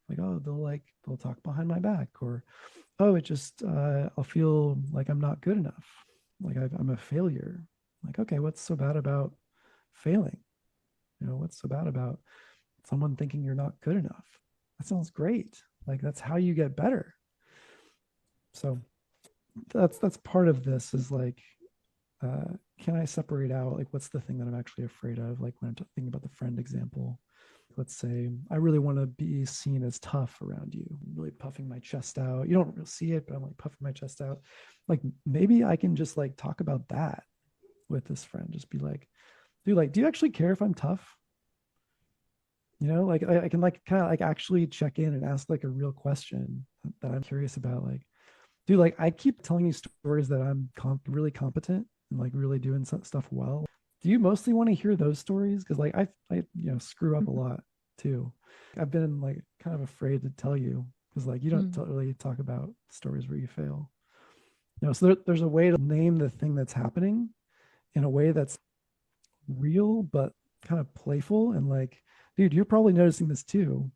Like, oh, they'll talk behind my back, or oh, it just I'll feel like I'm not good enough, like I'm a failure. Like, okay, what's so bad about failing? What's so bad about someone thinking you're not good enough? That sounds great. Like that's how you get better. So that's part of this is like, can I separate out like what's the thing that I'm actually afraid of? Like when I'm thinking about the friend example, let's say I really want to be seen as tough around you, I'm really puffing my chest out. You don't really see it, but I'm like puffing my chest out. Like maybe I can just like talk about that with this friend. Just be like, dude, like, do you actually care if I'm tough? Like I can like kind of like actually check in and ask like a real question that I'm curious about. Like, dude, like I keep telling you stories that I'm really competent and like really doing some stuff well. Do you mostly want to hear those stories? Because like I screw up a lot too. I've been like kind of afraid to tell you because like you don't Mm. really talk about stories where you fail. So there's a way to name the thing that's happening in a way that's real but kind of playful and like, dude, you're probably noticing this too.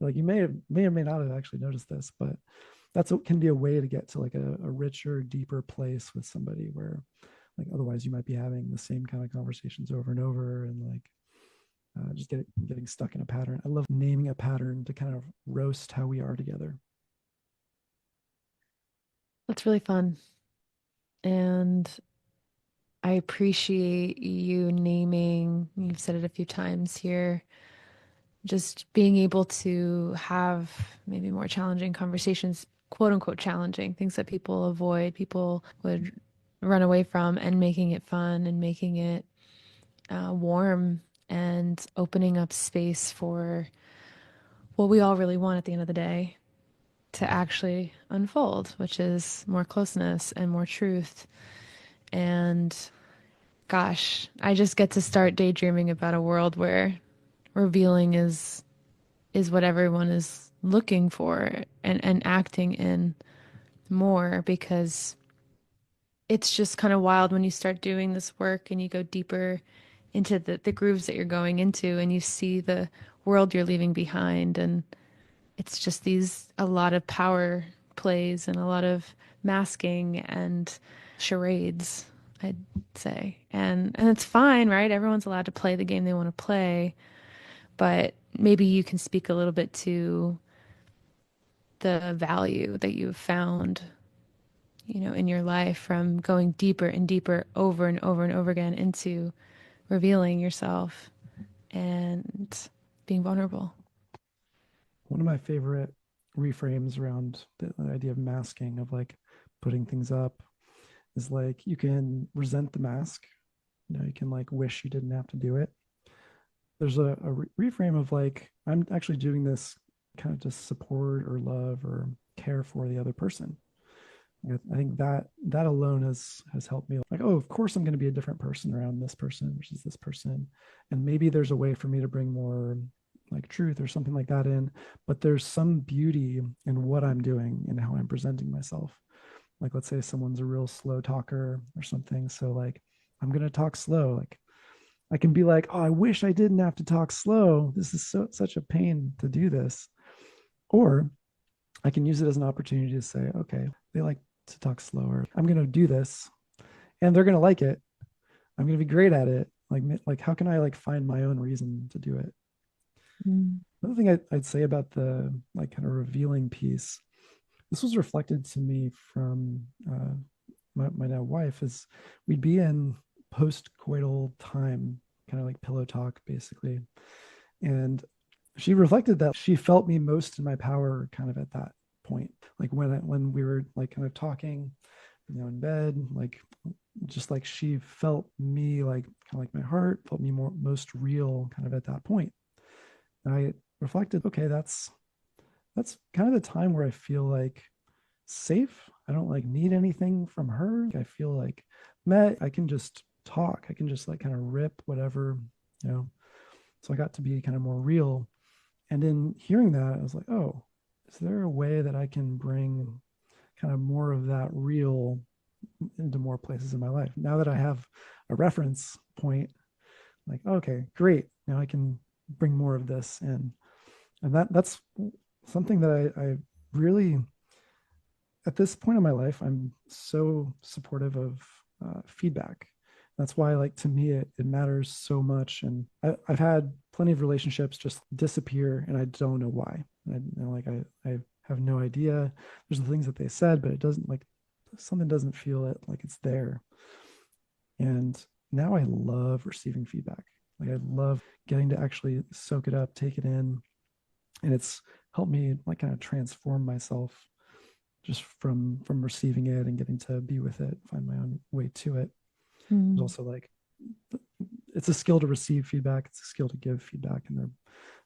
Like you may or may not have actually noticed this, but that's what can be a way to get to like a richer, deeper place with somebody where like otherwise you might be having the same kind of conversations over and over and like just getting stuck in a pattern. I love naming a pattern to kind of roast how we are together. That's really fun. And I appreciate you naming, you've said it a few times here, just being able to have maybe more challenging conversations, quote unquote challenging, things that people avoid, people would run away from, and making it fun and making it warm and opening up space for what we all really want at the end of the day to actually unfold, which is more closeness and more truth. And gosh, I just get to start daydreaming about a world where revealing is what everyone is looking for and acting in more because it's just kind of wild when you start doing this work and you go deeper into the grooves that you're going into and you see the world you're leaving behind. And it's just a lot of power plays and a lot of masking and charades, I'd say. And it's fine, right? Everyone's allowed to play the game they want to play, but maybe you can speak a little bit to the value that you've found, in your life from going deeper and deeper over and over and over again into revealing yourself and being vulnerable. One of my favorite reframes around the idea of masking, of like putting things up, is like you can resent the mask. You can like wish you didn't have to do it. There's a reframe of like, I'm actually doing this kind of to support or love or care for the other person. I think that alone has helped me. Like, oh, of course I'm going to be a different person around this person versus this person, and maybe there's a way for me to bring more like truth or something like that in. But there's some beauty in what I'm doing and how I'm presenting myself. Like, let's say someone's a real slow talker or something, so like I'm going to talk slow. Like I can be like, oh, I wish I didn't have to talk slow. This is such a pain to do this. Or I can use it as an opportunity to say, okay, they like to talk slower. I'm going to do this and they're going to like it. I'm going to be great at it. Like how can I like find my own reason to do it? Mm. Another thing I'd say about the like kind of revealing piece, this was reflected to me from my now wife, is we'd be in post-coital time, kind of like pillow talk basically. And she reflected that she felt me most in my power kind of at that point. Like when we were like kind of talking, in bed, like just like she felt me like kind of like my heart felt me most real kind of at that point. And I reflected, okay, that's kind of the time where I feel like safe. I don't like need anything from her. I feel like met. I can just talk. I can just like kind of rip whatever, you know. So I got to be kind of more real. And in hearing that, I was like, oh, is there a way that I can bring kind of more of that real into more places in my life? Now that I have a reference point, like, okay, great. Now I can bring more of this in. And that's something that I really, at this point in my life, I'm so supportive of feedback. That's why, like, to me, it matters so much. And I've had plenty of relationships just disappear, and I don't know why. I have no idea. There's the things that they said, but it doesn't like something doesn't feel it like it's there. And now I love receiving feedback. Like I love getting to actually soak it up, take it in, and it's helped me like kind of transform myself just from receiving it and getting to be with it, find my own way to it. There's Mm. also like it's a skill to receive feedback, it's a skill to give feedback, and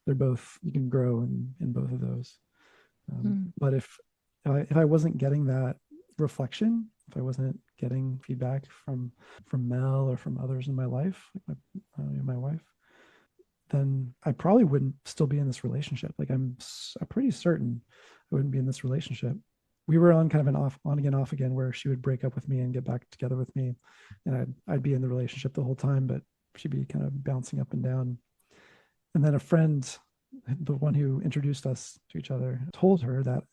they're both, you can grow in both of those. Mm. But if I wasn't getting that reflection, if I wasn't getting feedback from Mel or from others in my life, like my wife, then I probably wouldn't still be in this relationship. Like I'm pretty certain I wouldn't be in this relationship. We were on kind of an on again, off again, where she would break up with me and get back together with me, and I'd be in the relationship the whole time, but she'd be kind of bouncing up and down. And then a friend, the one who introduced us to each other, told her that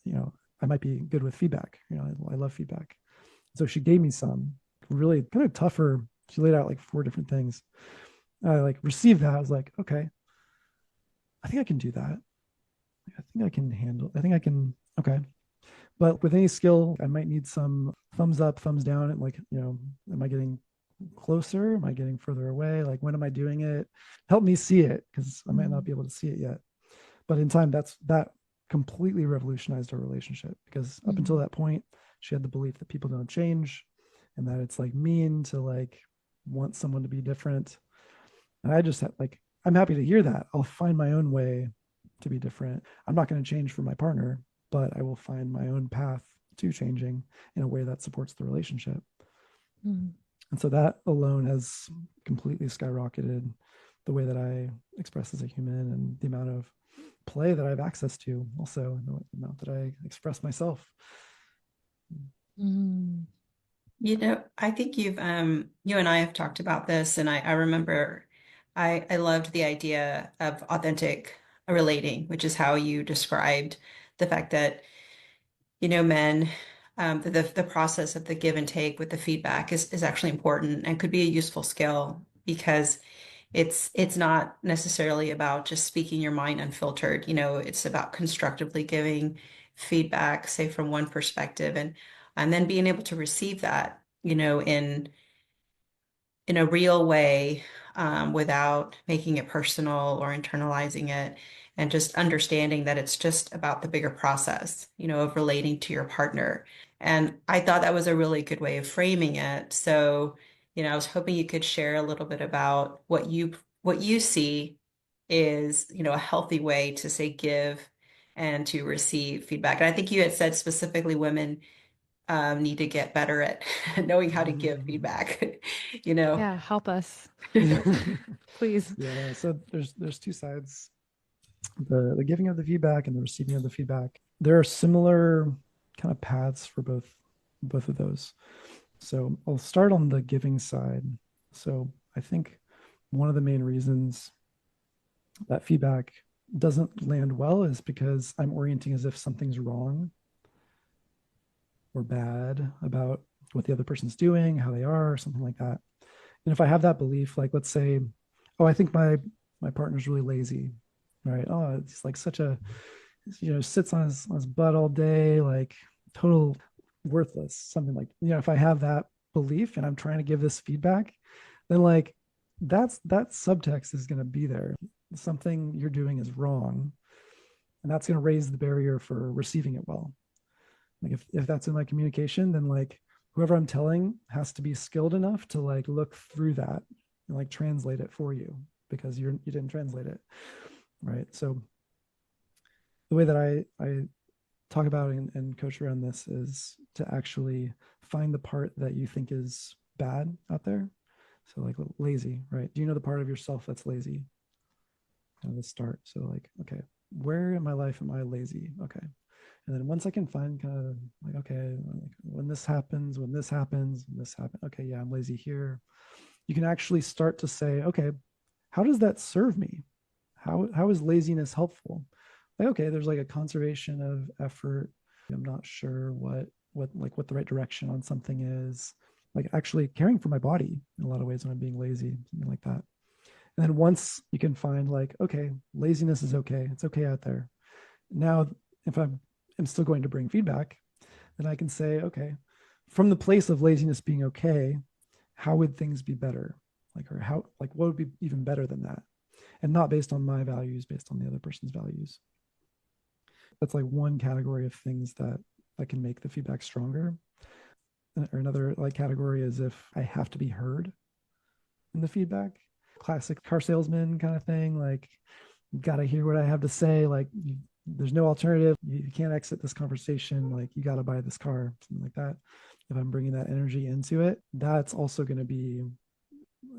I might be good with feedback. I love feedback, so she gave me some really kind of tougher. She laid out like 4 different things. I like received that. I was like, okay, I think I can do that. I think I can handle. I think I can. Okay, but with any skill, I might need some thumbs up, thumbs down. And like, am I getting closer? Am I getting further away? Like, when am I doing it? Help me see it, because I might not Mm. be able to see it yet. But in time, that completely revolutionized our relationship, because up until Mm. that point, she had the belief that people don't change and that it's like mean to like want someone to be different. And I just had like, I'm happy to hear that. I'll find my own way to be different. I'm not going to change for my partner, but I will find my own path to changing in a way that supports the relationship. Mm. And so that alone has completely skyrocketed the way that I express as a human, and the amount of play that I have access to, also, and the amount that I express myself. Mm. I think you and I have talked about this, and I remember I loved the idea of authentic relating, which is how you described the fact that, men, the process of the give and take with the feedback is actually important and could be a useful skill because it's not necessarily about just speaking your mind unfiltered. It's about constructively giving feedback, say from one perspective, and then being able to receive that, in a real way, without making it personal or internalizing it, and just understanding that it's just about the bigger process, of relating to your partner. And I thought that was a really good way of framing it. So, I was hoping you could share a little bit about what you see is, a healthy way to say give and to receive feedback. And I think you had said specifically women need to get better at knowing how to give feedback, you know. Yeah, help us, please. Yeah, so there's two sides, the giving of the feedback and the receiving of the feedback. There are similar kind of paths for both of those. So I'll start on the giving side. So I think one of the main reasons that feedback doesn't land well is because I'm orienting as if something's wrong or bad about what the other person's doing, how they are, or something like that. And if I have that belief, like let's say, oh, I think my partner's really lazy, right? Oh, it's like such a, sits on his butt all day, like total worthless, something like, if I have that belief and I'm trying to give this feedback, then like that subtext is going to be there. Something you're doing is wrong, and that's going to raise the barrier for receiving it well. Like if that's in my communication, then like whoever I'm telling has to be skilled enough to like look through that and like translate it for you, because you didn't translate it, right? So the way that I talk about and coach around this is to actually find the part that you think is bad out there. So like lazy, right? Do you know the part of yourself that's lazy? Kind of the start. So like, okay, where in my life am I lazy? Okay. And then once I can find kind of like, okay, like when this happens, when this happens, when this happens, okay, yeah, I'm lazy here. You can actually start to say, okay, how does that serve me? How is laziness helpful? Like, okay, there's like a conservation of effort. I'm not sure what the right direction on something is. Like actually caring for my body in a lot of ways when I'm being lazy, something like that. And then once you can find like, okay, laziness is okay. It's okay out there. Now, if I'm still going to bring feedback, then I can say, okay, from the place of laziness being okay, how would things be better? Like, or how, like, what would be even better than that? And not based on my values, based on the other person's values. That's like one category of things that can make the feedback stronger. Or another like category is if I have to be heard in the feedback. Classic car salesman kind of thing. Like, you got to hear what I have to say. Like, there's no alternative. You can't exit this conversation. Like, you got to buy this car, something like that. If I'm bringing that energy into it, that's also going to be,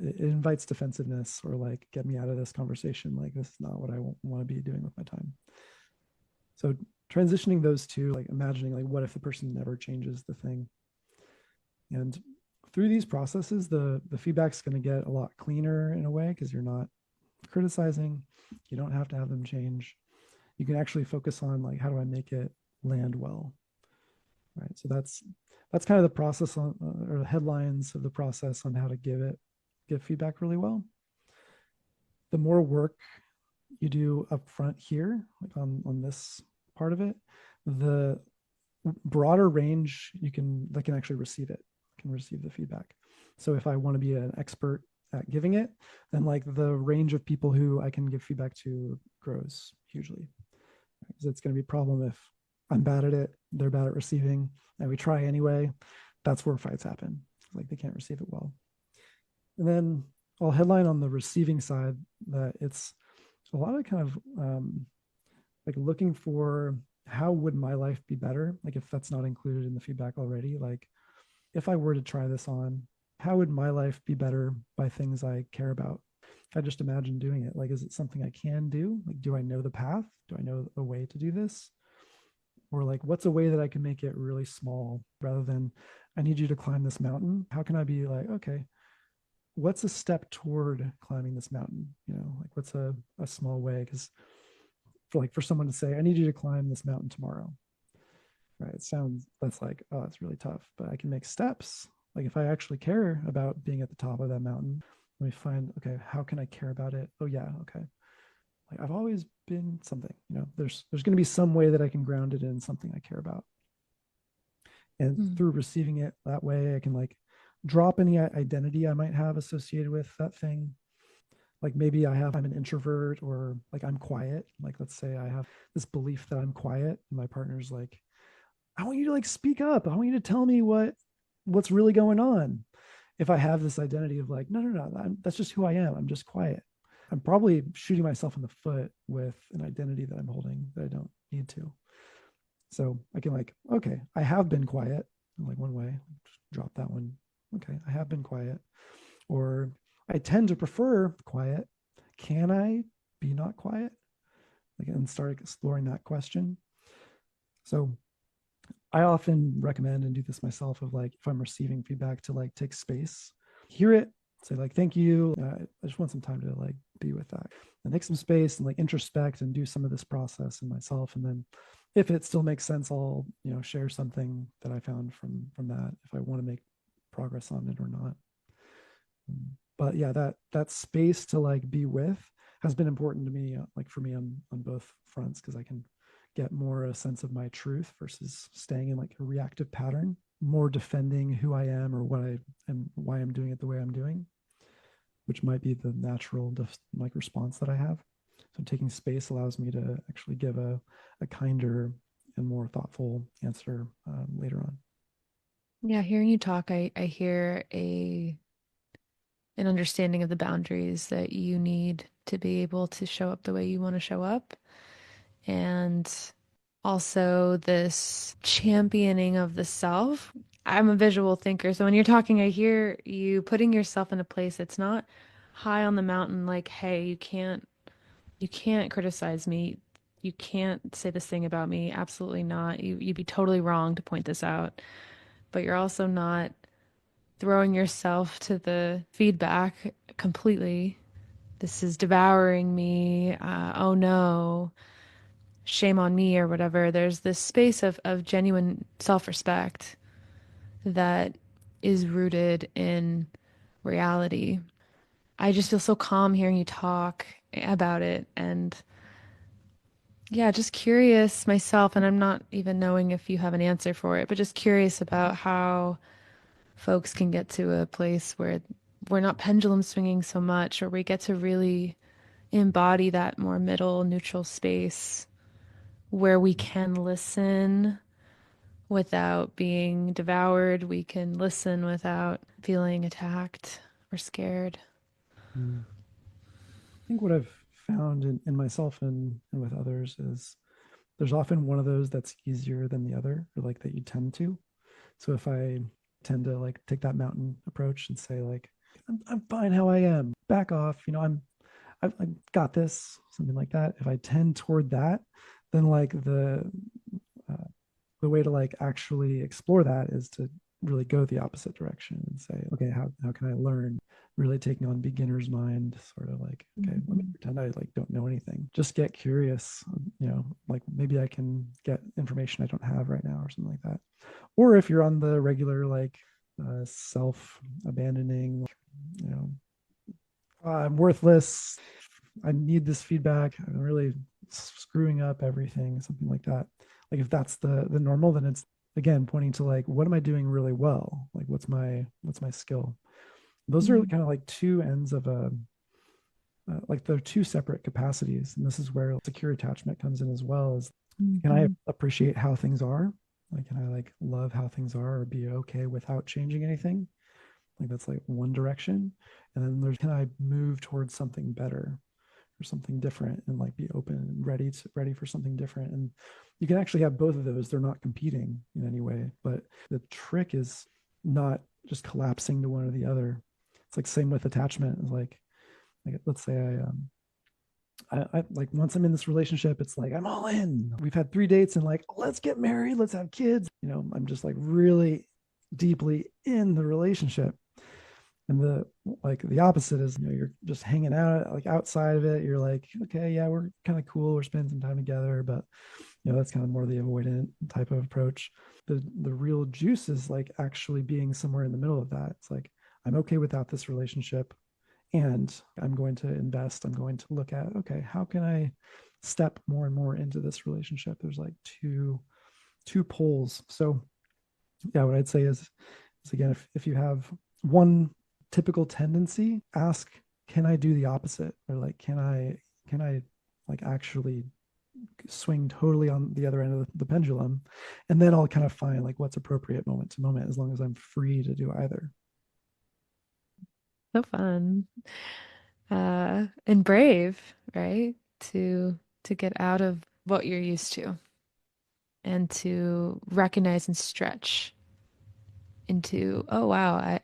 it invites defensiveness or like, get me out of this conversation. Like, this is not what I want to be doing with my time. So transitioning those two, like imagining like, what if the person never changes the thing? And through these processes, the feedback's going to get a lot cleaner in a way, because you're not criticizing. You don't have to have them change. You can actually focus on like, how do I make it land well, right? So that's kind of the process on, or the headlines of the process on how to give feedback really well. The more work you do up front here, like on this part of it, the broader range that can actually receive it, can receive the feedback. So if I want to be an expert at giving it, then like the range of people who I can give feedback to grows hugely. Because it's going to be a problem if I'm bad at it, they're bad at receiving, and we try anyway. That's where fights happen. Like, they can't receive it well. And then I'll headline on the receiving side that it's a lot of kind of like looking for, how would my life be better? Like, if that's not included in the feedback already, like if I were to try this on, how would my life be better by things I care about? I just imagine doing it. Like, is it something I can do? Like, do I know the path? Do I know a way to do this? Or like, what's a way that I can make it really small, rather than, I need you to climb this mountain? How can I be like, okay, what's a step toward climbing this mountain? Like, what's a small way? Because for someone to say, I need you to climb this mountain tomorrow, right? That's like, oh, it's really tough, but I can make steps. Like, if I actually care about being at the top of that mountain, let me find, okay, how can I care about it? Oh yeah, okay. Like, I've always been something, there's going to be some way that I can ground it in something I care about. And through receiving it that way, I can like drop any identity I might have associated with that thing. Like, maybe I'm an introvert, or like I'm quiet. Like, let's say I have this belief that I'm quiet, and my partner's like, I want you to like speak up. I want you to tell me what's really going on. If I have this identity of like, no, no, no, that's just who I am. I'm just quiet. I'm probably shooting myself in the foot with an identity that I'm holding that I don't need to. So I can like, okay, I have been quiet. Like, one way, just drop that one. Okay, I have been quiet. Or I tend to prefer quiet. Can I be not quiet? Like, and start exploring that question. So I often recommend and do this myself, of like, if I'm receiving feedback, to like take space, hear it, say like, thank you. I just want some time to like be with that and take some space and like introspect and do some of this process in myself. And then if it still makes sense, I'll, share something that I found from that if I want to make progress on it or not. But yeah, that space to like be with has been important to me, like for me on both fronts, because I can get more a sense of my truth versus staying in like a reactive pattern, more defending who I am or what I am, why I'm doing it the way I'm doing, which might be the natural like response that I have. So taking space allows me to actually give a kinder and more thoughtful answer later on. Yeah, hearing you talk, I hear an understanding of the boundaries that you need to be able to show up the way you want to show up. And also this championing of the self. I'm a visual thinker, so when you're talking, I hear you putting yourself in a place that's not high on the mountain, like, hey, you can't criticize me. You can't say this thing about me. Absolutely not. You'd be totally wrong to point this out. But you're also not throwing yourself to the feedback completely. This is devouring me. Oh no, shame on me or whatever. There's this space of genuine self-respect that is rooted in reality. I just feel so calm hearing you talk about it. And yeah, just curious myself, and I'm not even knowing if you have an answer for it, but just curious about how folks can get to a place where we're not pendulum swinging so much, or we get to really embody that more middle neutral space where we can listen without being devoured. We can listen without feeling attacked or scared. Mm. I think what I've found in myself and with others is there's often one of those that's easier than the other, or like that you tend to. So if I tend to like take that mountain approach and say like, I'm fine how I am, back off, I've got this, something like that. If I tend toward that, then like uh, the way to like actually explore that is to really go the opposite direction and say, okay, how can I learn? Really taking on beginner's mind, sort of like, okay, let me Mhm. pretend I like don't know anything. Just get curious, like maybe I can get information I don't have right now or something like that. Or if you're on the regular like self abandoning, you know, I'm worthless. I need this feedback. I'm really screwing up everything, something like that. Like if that's the normal, then it's again pointing to like what am I doing really well? Like what's my skill? Those are kind of like two ends of a like they're two separate capacities, and this is where secure attachment comes in as well. Is can I Mhm. appreciate how things are? Like can I like love how things are or be okay without changing anything? Like that's like one direction, and then there's can I move towards something better or something different and like be open and ready for something different. And you can actually have both of those. They're not competing in any way, but the trick is not just collapsing to one or the other. It's like same with attachment. It's like let's say I like once I'm in this relationship, it's like I'm all in. We've had 3 dates and like let's get married, let's have kids. I'm just like really deeply in the relationship. And the opposite is, you're just hanging out like outside of it. You're like, okay, yeah, we're kind of cool. We're spending some time together, but that's kind of more the avoidant type of approach. The real juice is like actually being somewhere in the middle of that. It's like, I'm okay without this relationship and I'm going to invest. I'm going to look at, okay, how can I step more and more into this relationship? There's like two poles. So yeah, what I'd say is again, if you have one typical tendency, ask, can I do the opposite? Or like, can I like actually swing totally on the other end of the pendulum? And then I'll kind of find like what's appropriate moment to moment, as long as I'm free to do either. So fun. And brave, right? To get out of what you're used to and to recognize and stretch into, oh wow,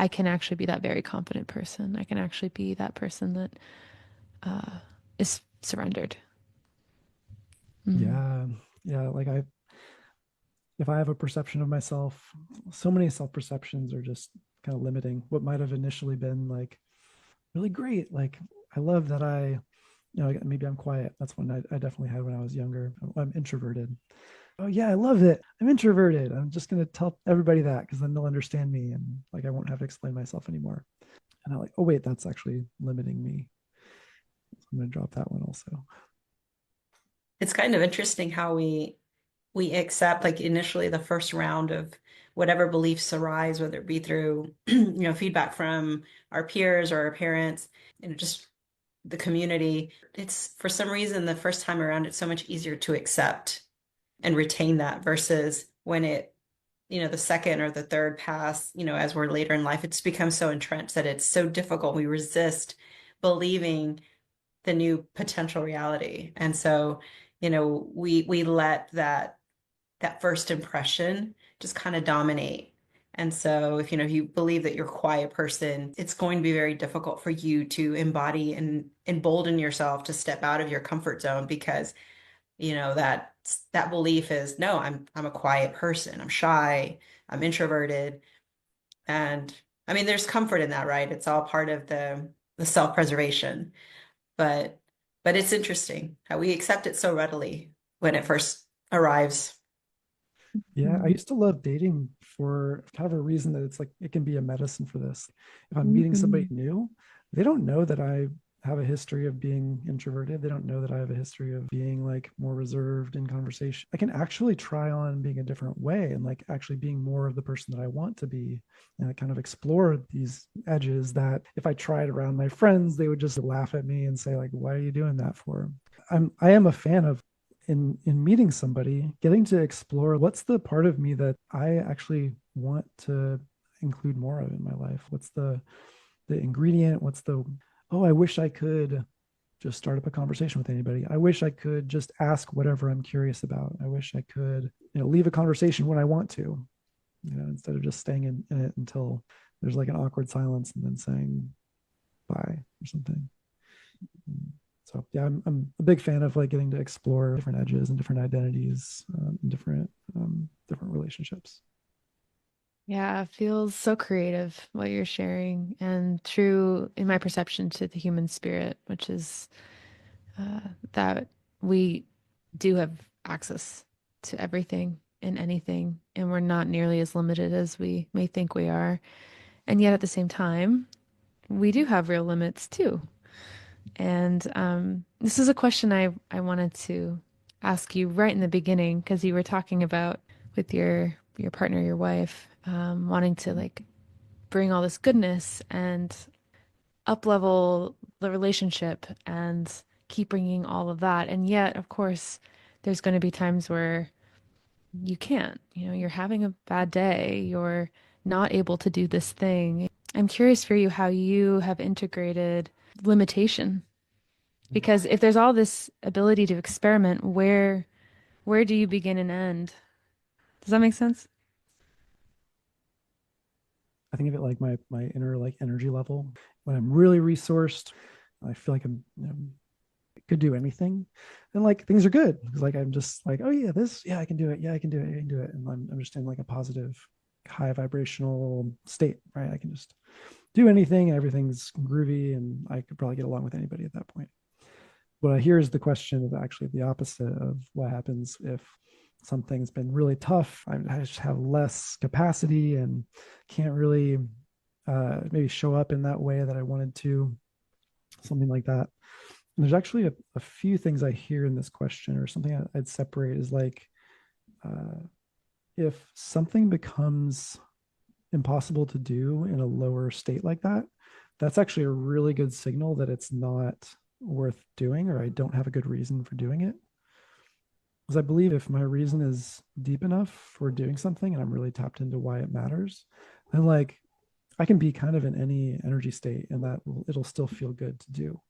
I can actually be that very confident person. I can actually be that person that is surrendered. Mm. Yeah. Yeah. Like if I have a perception of myself, so many self perceptions are just kind of limiting what might have initially been like really great. Like I love that maybe I'm quiet. That's one I definitely had when I was younger. I'm introverted. Oh yeah, I love it. I'm introverted. I'm just gonna tell everybody that because then they'll understand me and like I won't have to explain myself anymore. And I'm like, oh wait, that's actually limiting me. So I'm gonna drop that one also. It's kind of interesting how we accept like initially the first round of whatever beliefs arise, whether it be through feedback from our peers or our parents, just the community. It's for some reason the first time around it's so much easier to accept and retain that versus when the second or the third pass, as we're later in life, it's become so entrenched that it's so difficult. We resist believing the new potential reality. And so, we let that first impression just kind of dominate. And so if you believe that you're a quiet person, it's going to be very difficult for you to embody and embolden yourself to step out of your comfort zone because that belief is no, I'm a quiet person. I'm shy, I'm introverted. And I mean there's comfort in that, right? It's all part of the self-preservation. But but it's interesting how we accept it so readily when it first arrives. Yeah, I Mhm. used to love dating for kind of a reason that it's like it can be a medicine for this. If I'm meeting somebody Mhm. new, they don't know that I have a history of being introverted. They don't know that I have a history of being like more reserved in conversation. I can actually try on being a different way and like actually being more of the person that I want to be and I kind of explore these edges that if I tried around my friends, they would just laugh at me and say like, "Why are you doing that for?" I am a fan of in meeting somebody, getting to explore what's the part of me that I actually want to include more of in my life. What's the ingredient? What's the oh, I wish I could just start up a conversation with anybody. I wish I could just ask whatever I'm curious about. I wish I could, leave a conversation when I want to, instead of just staying in it until there's like an awkward silence and then saying bye or something. So yeah, I'm a big fan of like getting to explore different edges and different identities and different relationships. Yeah, it feels so creative what you're sharing and true in my perception to the human spirit, which is that we do have access to everything and anything, and we're not nearly as limited as we may think we are. And yet at the same time, we do have real limits too. And this is a question I wanted to ask you right in the beginning because you were talking about with your partner, your wife, wanting to like bring all this goodness and up level the relationship and keep bringing all of that. And yet, of course, there's going to be times where you can't. You're having a bad day, you're not able to do this thing. I'm curious for you how you have integrated limitation because if there's all this ability to experiment, where do you begin and end? Does that make sense? I think of it like my inner like energy level. When I'm really resourced, I feel like could do anything, and like things are good because like I'm just like, oh yeah, this, yeah, I can do it, yeah, I can do it, I can do it, and I'm just in like a positive, high vibrational state, right? I can just do anything, and everything's groovy, and I could probably get along with anybody at that point. But here's the question of actually the opposite of what happens if something's been really tough. I just have less capacity and can't really maybe show up in that way that I wanted to, something like that. And there's actually a few things I hear in this question, or something I'd separate is like uh, if something becomes impossible to do in a lower state like that, that's actually a really good signal that it's not worth doing, or I don't have a good reason for doing it. Because I believe if my reason is deep enough for doing something and I'm really tapped into why it matters, then like I can be kind of in any energy state and it'll still feel good to do.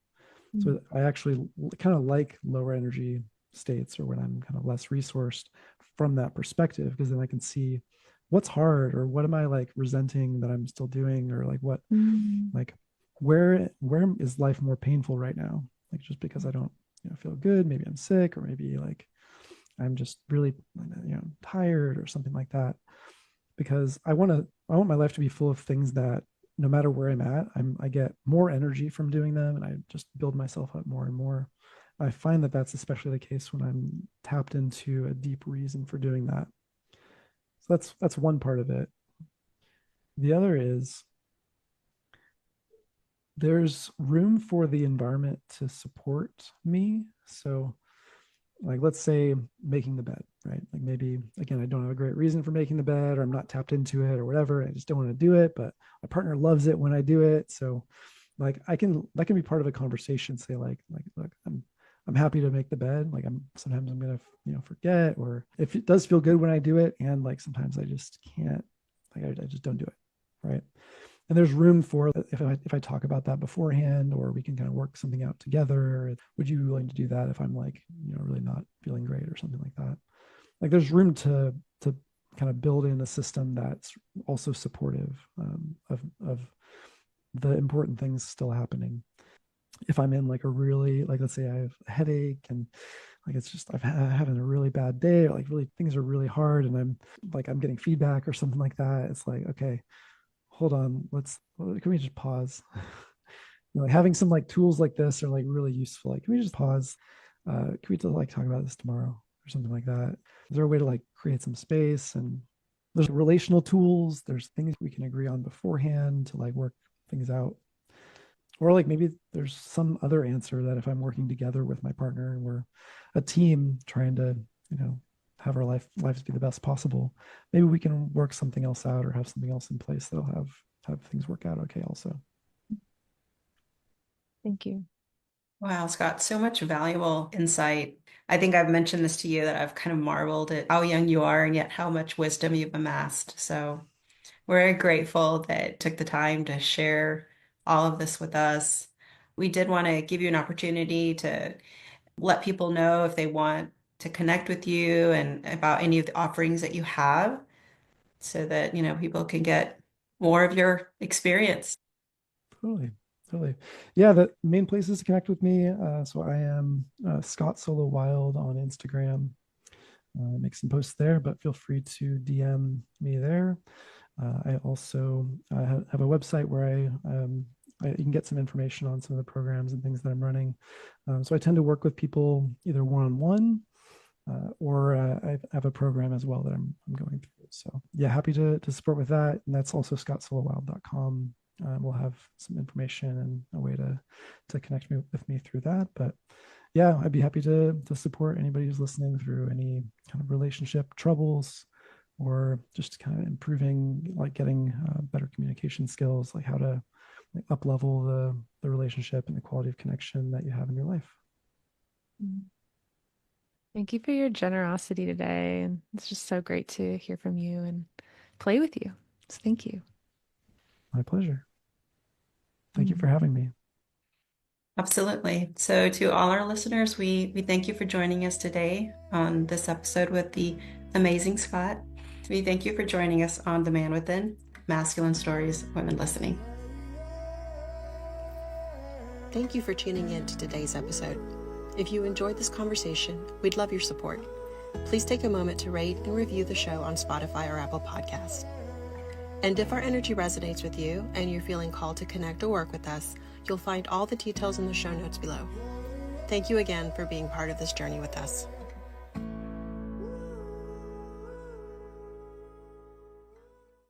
So I actually kind of like lower energy states or when I'm kind of less resourced from that perspective, because then I can see what's hard or what am I like resenting that I'm still doing, or like what, Mm. like where is life more painful right now? Like just because I don't feel good, maybe I'm sick, or maybe like I'm just really tired or something like that. because I want my life to be full of things that no matter where I'm at, I get more energy from doing them, and I just build myself up more and more. I find that that's especially the case when I'm tapped into a deep reason for doing that. So that's one part of it. The other is there's room for the environment to support me. So like, let's say making the bed, right? Like maybe again, I don't have a great reason for making the bed, or I'm not tapped into it or whatever. I just don't want to do it, but my partner loves it when I do it. So like that can be part of a conversation. Say like, look, I'm happy to make the bed. Like sometimes I'm gonna, forget, or if it does feel good when I do it. And like, sometimes I just can't, like, I just don't do it. Right. And there's room for, if I talk about that beforehand, or we can kind of work something out together. Would you be willing to do that if I'm like, really not feeling great or something like that? Like there's room to kind of build in a system that's also supportive of the important things still happening. If I'm in like a really, like, let's say I have a headache, and like it's just I'm having a really bad day, or like really things are really hard, and I'm getting feedback or something like that. It's like, okay, hold on, can we just pause? Like having some like tools like this are like really useful. Like, can we just pause? Can we like talk about this tomorrow or something like that? Is there a way to like create some space? And there's relational tools. There's things we can agree on beforehand to like work things out. Or like maybe there's some other answer that if I'm working together with my partner and we're a team trying to, have our lives be the best possible, maybe we can work something else out or have something else in place that'll have things work out okay also. Thank you. Wow, Scott, so much valuable insight. I think I've mentioned this to you, that I've kind of marveled at how young you are and yet how much wisdom you've amassed. So we're very grateful that you took the time to share all of this with us. We did want to give you an opportunity to let people know if they want to connect with you and about any of the offerings that you have, so that, people can get more of your experience. Totally. Yeah, the main places to connect with me. So I am Scott Solo Wild on Instagram. Make some posts there, but feel free to DM me there. I also have a website where you can get some information on some of the programs and things that I'm running. So I tend to work with people either one-on-one, or I have a program as well that I'm going through. So yeah, happy to support with that. And that's also scottsolowild.com. We'll have some information and a way to connect with me through that. But yeah, I'd be happy to support anybody who's listening through any kind of relationship troubles, or just kind of improving, like getting better communication skills, like how to like up level the relationship and the quality of connection that you have in your life. Thank you for your generosity today. And it's just so great to hear from you and play with you. So thank you. My pleasure. Thank you for having me. Absolutely. So to all our listeners, we thank you for joining us today on this episode with the amazing Scott. We thank you for joining us on The Man Within, Masculine Stories, Women Listening. Thank you for tuning in to today's episode. If you enjoyed this conversation, we'd love your support. Please take a moment to rate and review the show on Spotify or Apple Podcasts. And if our energy resonates with you and you're feeling called to connect or work with us, you'll find all the details in the show notes below. Thank you again for being part of this journey with us.